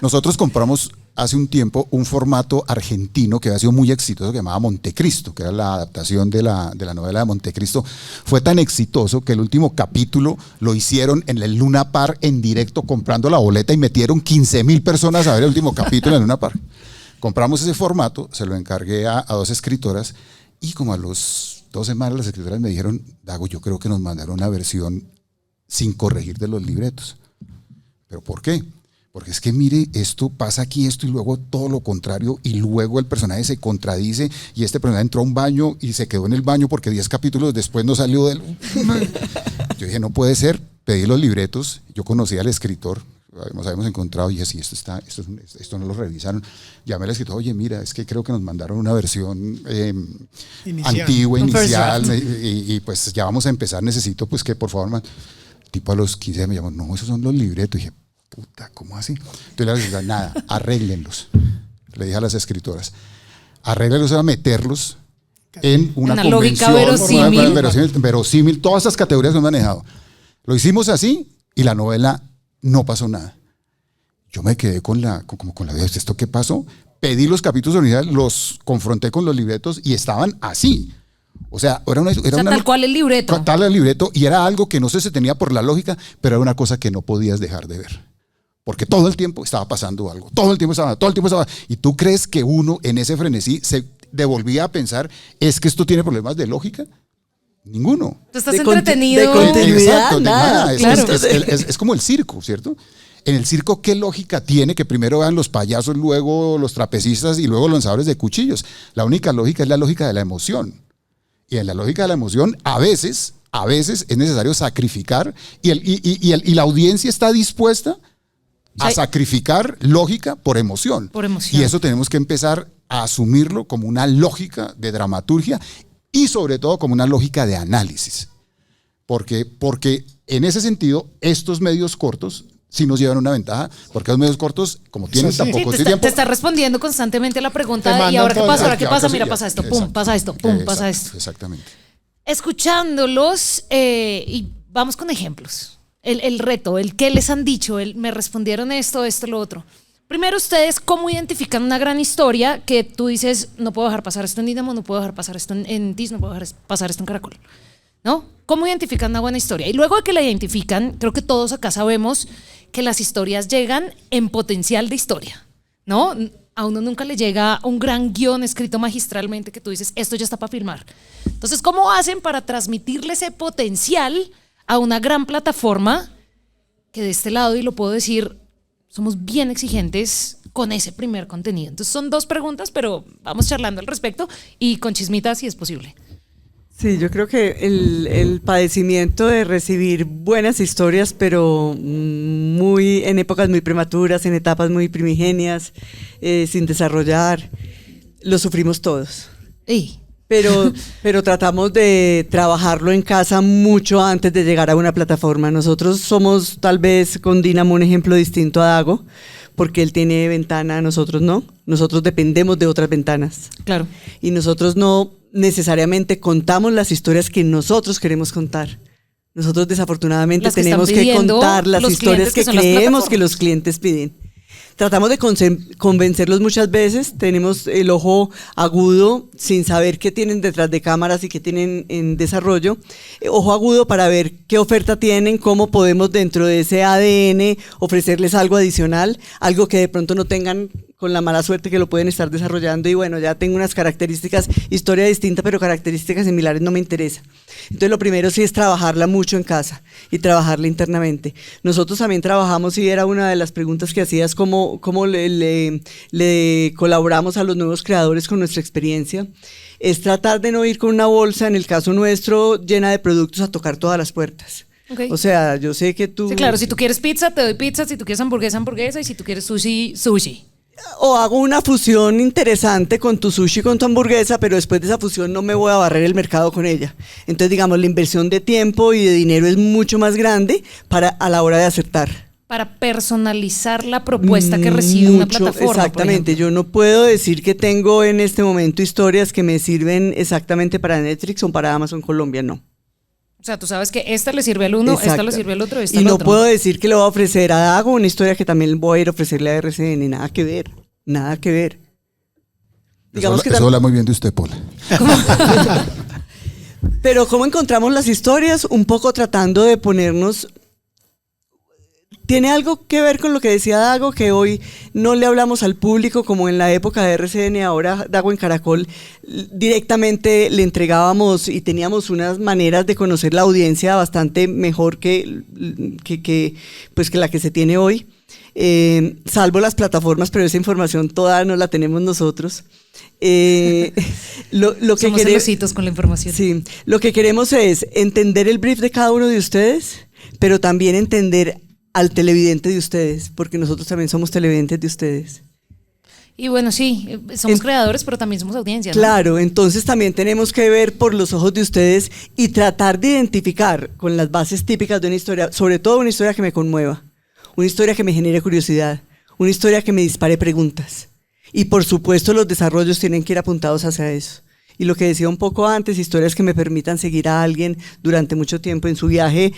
Nosotros compramos hace un tiempo un formato argentino que había sido muy exitoso, que llamaba Montecristo, que era la adaptación de la novela de Montecristo. Fue tan exitoso que el último capítulo lo hicieron en el Luna Park en directo, comprando la boleta, y metieron 15,000 personas a ver el último capítulo en el Luna Park. Compramos ese formato, se lo encargué a 2 escritoras, y como a los 2 semanas las escritoras me dijeron: Dago, yo creo que nos mandaron una versión sin corregir de los libretos. ¿Pero por qué? Porque es que mire, esto pasa aquí, esto, y luego todo lo contrario, y luego el personaje se contradice, y este personaje entró a un baño y se quedó en el baño porque 10 capítulos después no salió del... Yo dije, no puede ser. Pedí los libretos, yo conocía al escritor, nos habíamos encontrado, y dije, sí, esto no lo revisaron. Llamé al escritor: oye, mira, es que creo que nos mandaron una versión antigua, inicial, y pues ya vamos a empezar, necesito pues que por favor... Tipo a los 15 me llamó: no, esos son los libretos. Y dije, puta, ¿cómo así? Entonces le dije: nada, arréglenlos. Le dije a las escritoras: arréglenlos, a meterlos en una lógica convención verosímil, todas estas categorías que hemos manejado. Lo hicimos así y la novela no pasó nada. Yo me quedé con la idea: ¿esto qué pasó? Pedí los capítulos originales, los confronté con los libretos y estaban así. O sea, tal cual el libreto. Tal el libreto, y era algo que no se tenía por la lógica, pero era una cosa que no podías dejar de ver. Porque todo el tiempo estaba pasando algo, todo el tiempo estaba. ¿Y tú crees que uno en ese frenesí se devolvía a pensar: es que esto tiene problemas de lógica? Ninguno. Tú estás entretenido. De continuidad, exacto, nada. Claro. Es como el circo, ¿cierto? En el circo, ¿qué lógica tiene que primero vean los payasos, luego los trapecistas y luego los lanzadores de cuchillos? La única lógica es la lógica de la emoción. Y en la lógica de la emoción, a veces es necesario sacrificar, y la audiencia está dispuesta a sacrificar lógica por emoción. Por emoción. Y eso tenemos que empezar a asumirlo como una lógica de dramaturgia y sobre todo como una lógica de análisis. Porque en ese sentido, estos medios cortos sí nos llevan una ventaja, porque los medios cortos, como tienen tan poco tiempo... Te está respondiendo constantemente a la pregunta: ¿y ahora qué pasa? ¿Ahora qué pasa? Mira, pasa esto, pum, pasa esto, pum, pasa esto. Exactamente. Escuchándolos, y vamos con ejemplos. El reto, el qué les han dicho, me respondieron esto, lo otro. Primero, ustedes, ¿cómo identifican una gran historia que tú dices: no puedo dejar pasar esto en Dynamo, no puedo dejar pasar esto en Disney, no puedo dejar pasar esto en Caracol? ¿No? ¿Cómo identifican una buena historia? Y luego de que la identifican, creo que todos acá sabemos que las historias llegan en potencial de historia, ¿no? A uno nunca le llega un gran guión escrito magistralmente que tú dices: esto ya está para filmar. Entonces, ¿cómo hacen para transmitirle ese potencial a una gran plataforma que de este lado, y lo puedo decir, somos bien exigentes con ese primer contenido? Entonces son 2 preguntas, pero vamos charlando al respecto y con chismitas si es posible. Sí, yo creo que el padecimiento de recibir buenas historias, pero en épocas muy prematuras, en etapas muy primigenias, sin desarrollar, lo sufrimos todos. Sí. Pero tratamos de trabajarlo en casa mucho antes de llegar a una plataforma. Nosotros somos, tal vez con Dynamo, un ejemplo distinto a Dago, porque él tiene ventana, nosotros no. Nosotros dependemos de otras ventanas. Claro. Y nosotros no necesariamente contamos las historias que nosotros queremos contar. Nosotros desafortunadamente tenemos que contar las historias que creemos que los clientes piden. Tratamos de convencerlos muchas veces, tenemos el ojo agudo sin saber qué tienen detrás de cámaras y qué tienen en desarrollo. Ojo agudo para ver qué oferta tienen, cómo podemos dentro de ese ADN ofrecerles algo adicional, algo que de pronto no tengan, con la mala suerte que lo pueden estar desarrollando, y bueno, ya tengo unas características, historia distinta, pero características similares no me interesa. Entonces lo primero sí es trabajarla mucho en casa y trabajarla internamente. Nosotros también trabajamos, y era una de las preguntas que hacías, cómo le colaboramos a los nuevos creadores con nuestra experiencia. Es tratar de no ir con una bolsa, en el caso nuestro, llena de productos, a tocar todas las puertas. Okay. O sea, yo sé que tú... Sí, claro, si tú quieres pizza, te doy pizza; si tú quieres hamburguesa, hamburguesa; y si tú quieres sushi, sushi. O hago una fusión interesante con tu sushi, con tu hamburguesa, pero después de esa fusión no me voy a barrer el mercado con ella. Entonces, digamos, la inversión de tiempo y de dinero es mucho más grande a la hora de acertar. Para personalizar la propuesta que recibe una plataforma. Exactamente, yo no puedo decir que tengo en este momento historias que me sirven exactamente para Netflix o para Amazon Colombia, no. O sea, tú sabes que esta le sirve al uno, esta le sirve al otro, esta y al no otro. puedo decir que le voy a ofrecer a Dago una historia que también voy a ir a ofrecerle a RCN, nada que ver, nada que ver. Digamos eso habla muy bien de usted, Paula. Pero ¿cómo encontramos las historias? Un poco tratando de ponernos... Tiene algo que ver con lo que decía Dago, que hoy no le hablamos al público como en la época de RCN, ahora Dago en Caracol directamente le entregábamos y teníamos unas maneras de conocer la audiencia bastante mejor que la que se tiene hoy, salvo las plataformas, pero esa información toda no la tenemos nosotros. Somos celositos con la información. Sí, lo que queremos es entender el brief de cada uno de ustedes, pero también entender al televidente de ustedes, porque nosotros también somos televidentes de ustedes. Y bueno, sí, somos creadores, pero también somos audiencia, ¿no? Claro, entonces también tenemos que ver por los ojos de ustedes y tratar de identificar con las bases típicas de una historia, sobre todo una historia que me conmueva, una historia que me genere curiosidad, una historia que me dispare preguntas. Y por supuesto los desarrollos tienen que ir apuntados hacia eso. Y lo que decía un poco antes, historias que me permitan seguir a alguien durante mucho tiempo en su viaje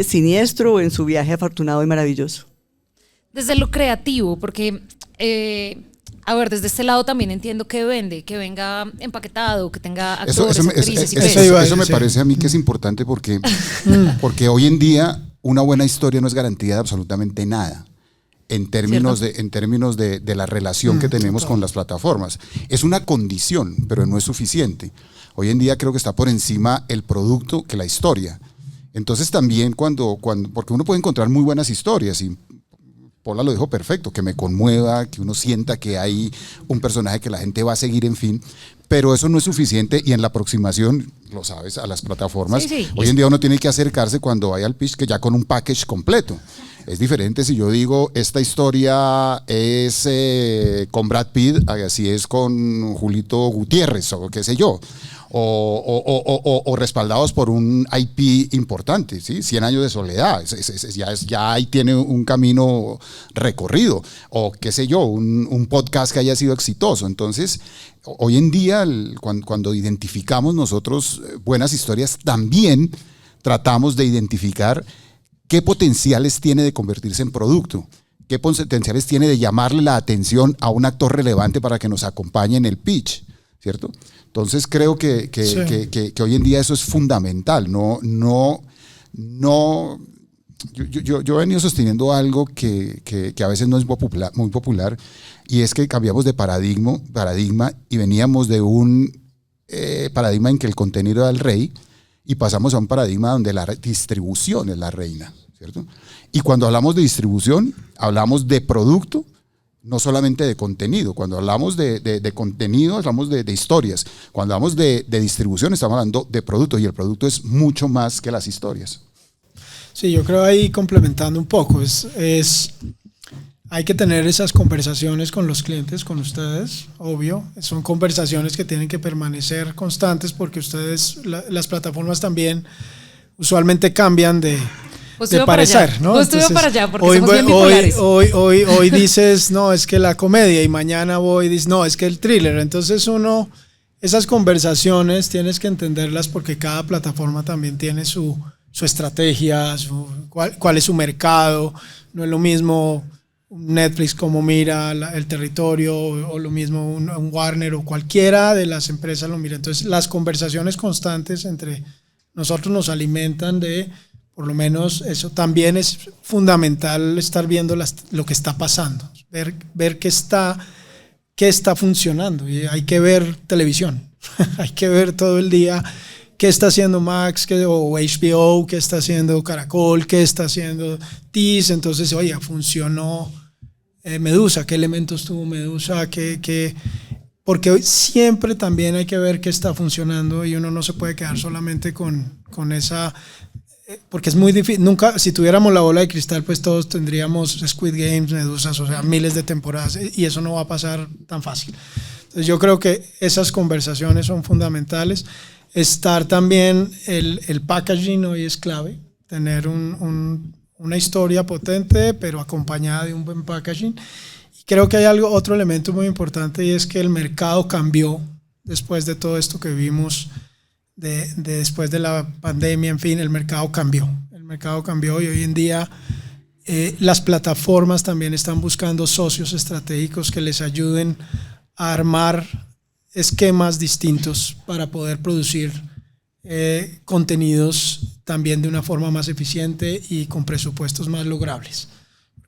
siniestro o en su viaje afortunado y maravilloso. Desde lo creativo, porque, a ver, desde este lado también entiendo que vende, que venga empaquetado, que tenga actores, actrices y eso me parece a mí que es importante porque hoy en día una buena historia no es garantía de absolutamente nada. En términos de la relación que tenemos con las plataformas. Es una condición, pero no es suficiente. Hoy en día creo que está por encima el producto que la historia. Entonces también porque uno puede encontrar muy buenas historias y Paula lo dijo perfecto, que me conmueva, que uno sienta que hay un personaje que la gente va a seguir, en fin, pero eso no es suficiente y en la aproximación, lo sabes, a las plataformas, hoy en día uno tiene que acercarse cuando vaya al pitch que ya con un package completo. Es diferente si yo digo, esta historia es con Brad Pitt, así es con Julito Gutiérrez, o qué sé yo, o respaldados por un IP importante, ¿sí? 100 años de soledad, ya ahí tiene un camino recorrido, o qué sé yo, un podcast que haya sido exitoso. Entonces, hoy en día, cuando identificamos nosotros buenas historias, también tratamos de identificar qué potenciales tiene de convertirse en producto, qué potenciales tiene de llamarle la atención a un actor relevante para que nos acompañe en el pitch, ¿cierto? Entonces creo que hoy en día eso es fundamental. Yo he venido sosteniendo algo que a veces no es muy popular, y es que cambiamos de paradigma y veníamos de un paradigma en que el contenido era el rey, y pasamos a un paradigma donde la distribución es la reina, ¿cierto? Y cuando hablamos de distribución, hablamos de producto, no solamente de contenido. Cuando hablamos de contenido, hablamos de historias. Cuando hablamos de distribución, estamos hablando de producto, y el producto es mucho más que las historias. Sí, yo creo ahí complementando un poco, hay que tener esas conversaciones con los clientes, con ustedes, obvio. Son conversaciones que tienen que permanecer constantes porque ustedes, las plataformas también usualmente cambian de parecer, ¿no? Pues estuve para allá porque somos bien bipolares. Hoy dices, no, es que la comedia, y mañana dices, no, es que el thriller. Entonces esas conversaciones tienes que entenderlas porque cada plataforma también tiene su estrategia, cuál es su mercado. No es lo mismo Netflix como mira el territorio, o lo mismo un Warner o cualquiera de las empresas lo mira. Entonces las conversaciones constantes entre nosotros nos alimentan de, por lo menos eso también es fundamental, estar viendo lo que está pasando, ver qué está funcionando. Y hay que ver televisión, hay que ver todo el día qué está haciendo Max o HBO, qué está haciendo Caracol, qué está haciendo TIS. Entonces, oye, funcionó Medusa, qué elementos tuvo Medusa, porque hoy siempre también hay que ver qué está funcionando, y uno no se puede quedar solamente con esa porque es muy difícil, nunca, si tuviéramos la bola de cristal, pues todos tendríamos Squid Games, Medusas, o sea, miles de temporadas, y eso no va a pasar tan fácil. Entonces yo creo que esas conversaciones son fundamentales. Estar también, el packaging hoy es clave, tener una historia potente, pero acompañada de un buen packaging. Y creo que hay otro elemento muy importante, y es que el mercado cambió después de todo esto que vimos, después de la pandemia, en fin, el mercado cambió. El mercado cambió y hoy en día las plataformas también están buscando socios estratégicos que les ayuden a armar esquemas distintos para poder producir contenidos también de una forma más eficiente y con presupuestos más logrables.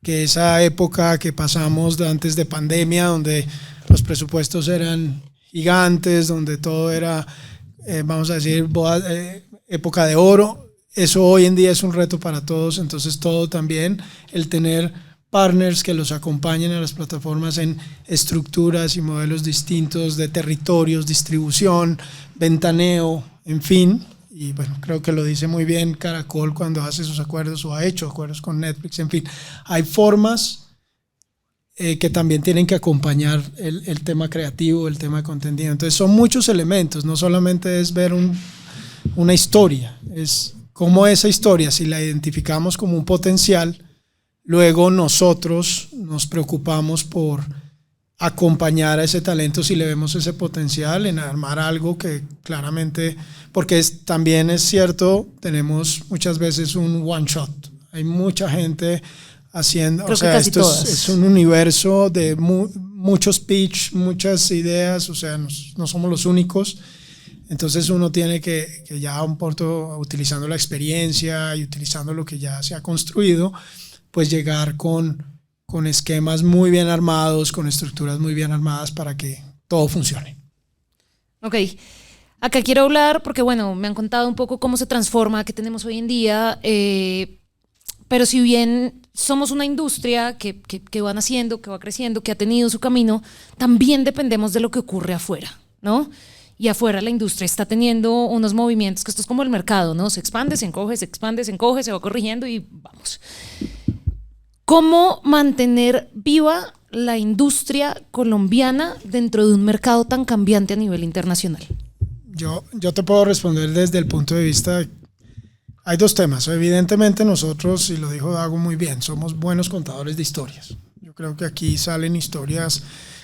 Que esa época que pasamos antes de pandemia, donde los presupuestos eran gigantes, donde todo era, vamos a decir, época de oro, eso hoy en día es un reto para todos. Entonces todo también, el tener partners que los acompañen a las plataformas en estructuras y modelos distintos de territorios, distribución, ventaneo, en fin. Y bueno, creo que lo dice muy bien Caracol cuando hace sus acuerdos o ha hecho acuerdos con Netflix, en fin. Hay formas que también tienen que acompañar el tema creativo, el tema de contenido. Entonces son muchos elementos, no solamente es ver una historia, es cómo esa historia, si la identificamos como un potencial, luego nosotros nos preocupamos por acompañar a ese talento si le vemos ese potencial en armar algo que claramente, porque también es cierto, tenemos muchas veces un one shot, hay mucha gente haciendo, creo o sea, esto es un universo de muchos pitch, muchas ideas, o sea, no somos los únicos. Entonces uno tiene que ya un poco utilizando la experiencia y utilizando lo que ya se ha construido, pues llegar con esquemas muy bien armados, con estructuras muy bien armadas para que todo funcione. Ok, acá quiero hablar porque bueno, me han contado un poco cómo se transforma, qué tenemos hoy en día, pero si bien somos una industria que va naciendo, que va creciendo, que ha tenido su camino, también dependemos de lo que ocurre afuera, ¿no? Y afuera la industria está teniendo unos movimientos que esto es como el mercado, ¿no? Se expande, se encoge, se expande, se encoge, se va corrigiendo y vamos. ¿Cómo mantener viva la industria colombiana dentro de un mercado tan cambiante a nivel internacional? Yo te puedo responder desde el punto de vista. Hay dos temas. Evidentemente nosotros, y lo dijo Dago muy bien, somos buenos contadores de historias. Yo creo que aquí salen historias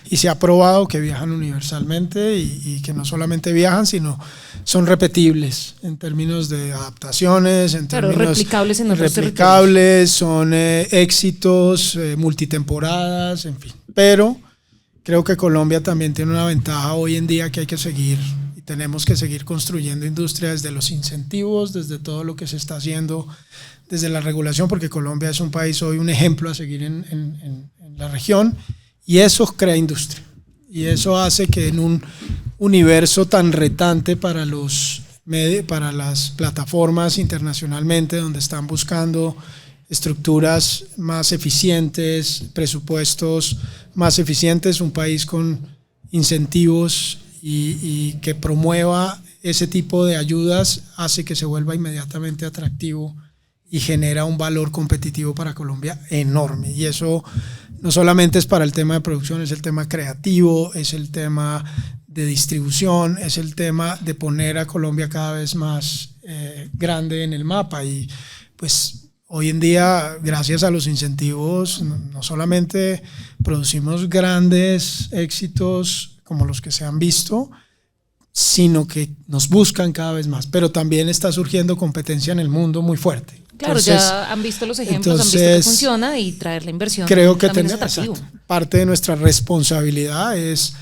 y se ha probado que viajan universalmente y que no solamente viajan, sino son repetibles en términos de adaptaciones, en términos replicables en otros territorios. Son éxitos, multitemporadas, en fin. Pero creo que Colombia también tiene una ventaja hoy en día que hay que seguir. Tenemos que seguir construyendo industria desde los incentivos, desde todo lo que se está haciendo, desde la regulación, porque Colombia es un país hoy, un ejemplo a seguir en la región, y eso crea industria. Y eso hace que en un universo tan retante para las plataformas internacionalmente, donde están buscando estructuras más eficientes, presupuestos más eficientes, un país con incentivos y que promueva ese tipo de ayudas hace que se vuelva inmediatamente atractivo y genera un valor competitivo para Colombia enorme. Y eso no solamente es para el tema de producción, es el tema creativo, es el tema de distribución, es el tema de poner a Colombia cada vez más grande en el mapa. Y pues hoy en día, gracias a los incentivos, no solamente producimos grandes éxitos como los que se han visto, sino que nos buscan cada vez más, pero también está surgiendo competencia en el mundo muy fuerte. Claro, ya han visto los ejemplos, han visto que funciona y traer la inversión. Creo que exacto. Parte de nuestra responsabilidad es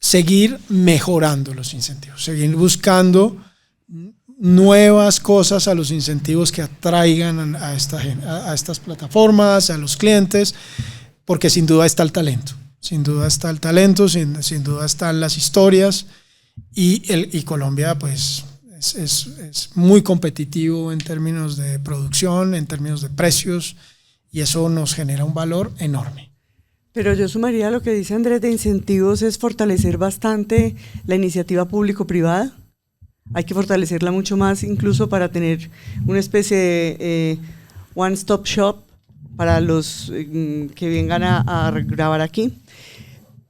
seguir mejorando los incentivos, seguir buscando nuevas cosas a los incentivos que atraigan a estas plataformas, a los clientes, porque sin duda está el talento. Sin duda está el talento, sin duda están las historias y Colombia pues es muy competitivo en términos de producción, en términos de precios, y eso nos genera un valor enorme. Pero yo sumaría lo que dice Andrés de incentivos, es fortalecer bastante la iniciativa público-privada. Hay que fortalecerla mucho más, incluso para tener una especie de one-stop shop para los que vengan a grabar aquí.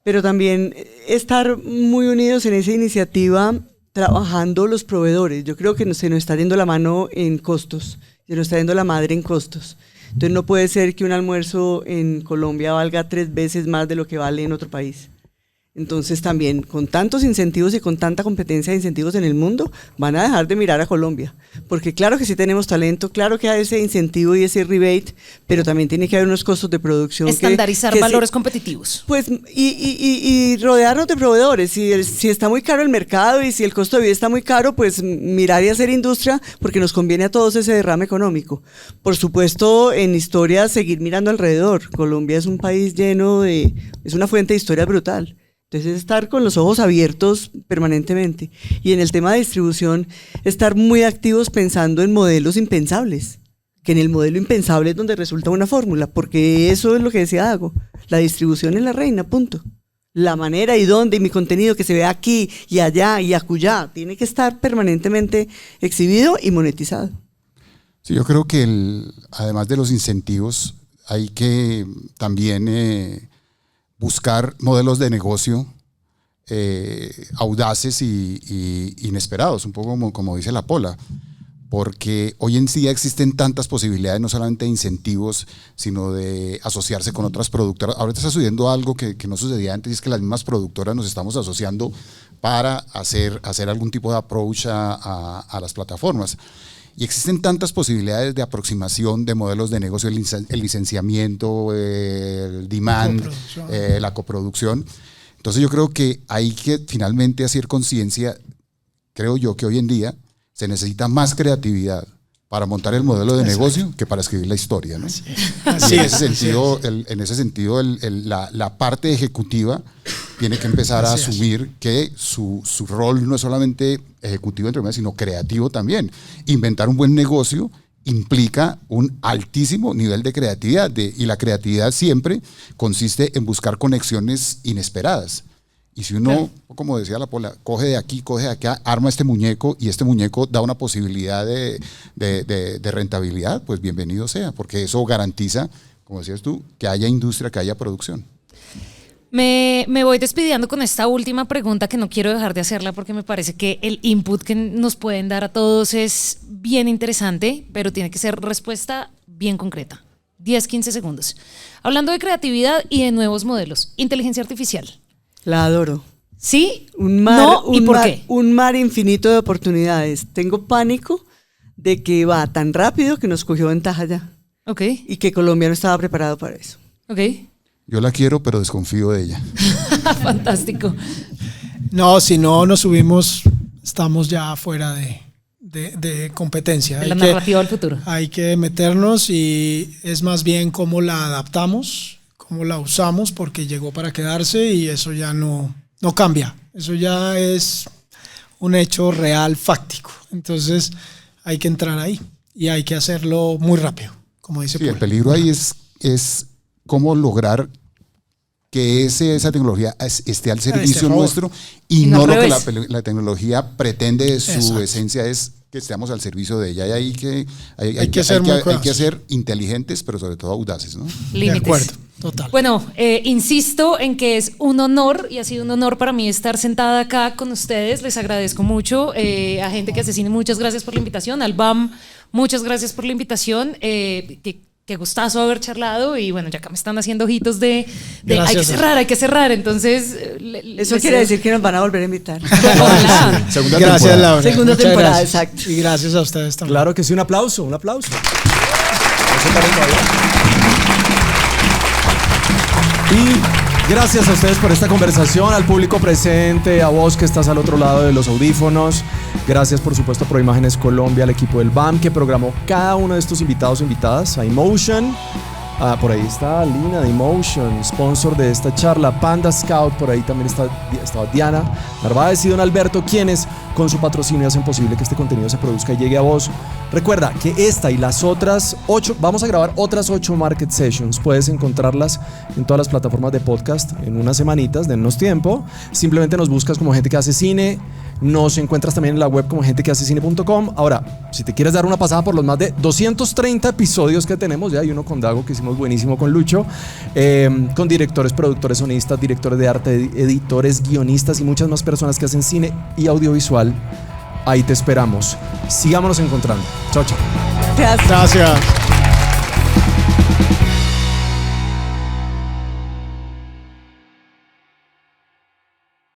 Pero también estar muy unidos en esa iniciativa, trabajando los proveedores. Yo creo que se nos está yendo la mano en costos, se nos está yendo la madre en costos. Entonces no puede ser que un almuerzo en Colombia valga 3 veces más de lo que vale en otro país. Entonces también, con tantos incentivos y con tanta competencia de incentivos en el mundo, van a dejar de mirar a Colombia. Porque claro que sí tenemos talento, claro que hay ese incentivo y ese rebate, pero también tiene que haber unos costos de producción. Estandarizar valores competitivos. Pues, y rodearnos de proveedores. Si está muy caro el mercado y si el costo de vida está muy caro, pues mirar y hacer industria, porque nos conviene a todos ese derrame económico. Por supuesto, en historia, seguir mirando alrededor. Colombia es un país lleno de... es una fuente de historia brutal. Entonces, estar con los ojos abiertos permanentemente. Y en el tema de distribución, estar muy activos pensando en modelos impensables. Que en el modelo impensable es donde resulta una fórmula, porque eso es lo que decía Dago. La distribución es la reina, punto. La manera y dónde y mi contenido que se ve aquí y allá y acullá tiene que estar permanentemente exhibido y monetizado. Sí, yo creo que además de los incentivos, hay que también... buscar modelos de negocio audaces y inesperados, un poco como dice la Pola, porque hoy en día existen tantas posibilidades, no solamente de incentivos, sino de asociarse con otras productoras. Ahorita está sucediendo algo que no sucedía antes, y es que las mismas productoras nos estamos asociando para hacer algún tipo de approach a las plataformas. Y existen tantas posibilidades de aproximación de modelos de negocio, el licenciamiento, el demand, la coproducción. Entonces yo creo que hay que finalmente hacer conciencia, creo yo que hoy en día se necesita más creatividad para montar el modelo de negocio que para escribir la historia, ¿no? Así y en ese sentido, la parte ejecutiva tiene que empezar a asumir que su rol no es solamente ejecutivo, sino creativo también. Inventar un buen negocio implica un altísimo nivel de creatividad, y la creatividad siempre consiste en buscar conexiones inesperadas. Y si uno, como decía la Pola, coge de aquí, coge de acá, arma este muñeco, y este muñeco da una posibilidad de rentabilidad, pues bienvenido sea, porque eso garantiza, como decías tú, que haya industria, que haya producción. Me voy despidiendo con esta última pregunta, que no quiero dejar de hacerla porque me parece que el input que nos pueden dar a todos es bien interesante, pero tiene que ser respuesta bien concreta. 10-15 segundos. Hablando de creatividad y de nuevos modelos, inteligencia artificial. La adoro. ¿Sí? Un mar, no, ¿y por qué? Un mar infinito de oportunidades. Tengo pánico de que va tan rápido que nos cogió ventaja ya. Ok. Y que Colombia no estaba preparado para eso. Ok. Yo la quiero, pero desconfío de ella. Fantástico. No, si no nos subimos, estamos ya fuera de competencia. De la narrativa del futuro. Hay que meternos, y es más bien cómo la adaptamos, cómo la usamos, porque llegó para quedarse y eso ya no cambia. Eso ya es un hecho real, fáctico. Entonces hay que entrar ahí y hay que hacerlo muy rápido, como dice Paul. El peligro ahí es cómo lograr que esa tecnología esté al servicio nuestro, y no lo que la tecnología pretende. Su esencia es que estemos al servicio de ella, y hay que ser inteligentes, pero sobre todo audaces, ¿no? Límites. De acuerdo, total. Bueno, insisto en que es un honor, y ha sido un honor para mí estar sentada acá con ustedes. Les agradezco mucho. A Gente que Hace Cine, muchas gracias por la invitación. Al BAM, muchas gracias por la invitación. Qué gustazo haber charlado, y bueno, ya acá me están haciendo ojitos de hay que cerrar, entonces... Eso quiere decir que nos van a volver a invitar. Ojalá. Segunda Gracias, temporada. Laura. Segunda Muchas temporada, gracias. exacto. Y gracias a ustedes también. Claro que sí, un aplauso. Y gracias a ustedes por esta conversación, al público presente, a vos que estás al otro lado de los audífonos. Gracias, por supuesto, a ProImágenes Colombia, al equipo del BAM que programó cada uno de estos invitados o invitadas, a Emotion. Por ahí está Lina de Emotion, sponsor de esta charla. Panda Scout, por ahí también está Diana Narváez y don Alberto, quienes con su patrocinio hacen posible que este contenido se produzca y llegue a vos. Recuerda que esta y las otras 8, vamos a grabar otras 8 Market Sessions. Puedes encontrarlas en todas las plataformas de podcast en unas semanitas, dennos tiempo. Simplemente nos buscas como Gente que Hace Cine, Nos encuentras también en la web como gentequehacecine.com. Ahora, si te quieres dar una pasada por los más de 230 episodios que tenemos, ya hay uno con Dago que hicimos buenísimo con Lucho, con directores, productores, sonistas, directores de arte, editores, guionistas y muchas más personas que hacen cine y audiovisual. Ahí te esperamos. Sigámonos encontrando. Chao, chao. Gracias. Gracias.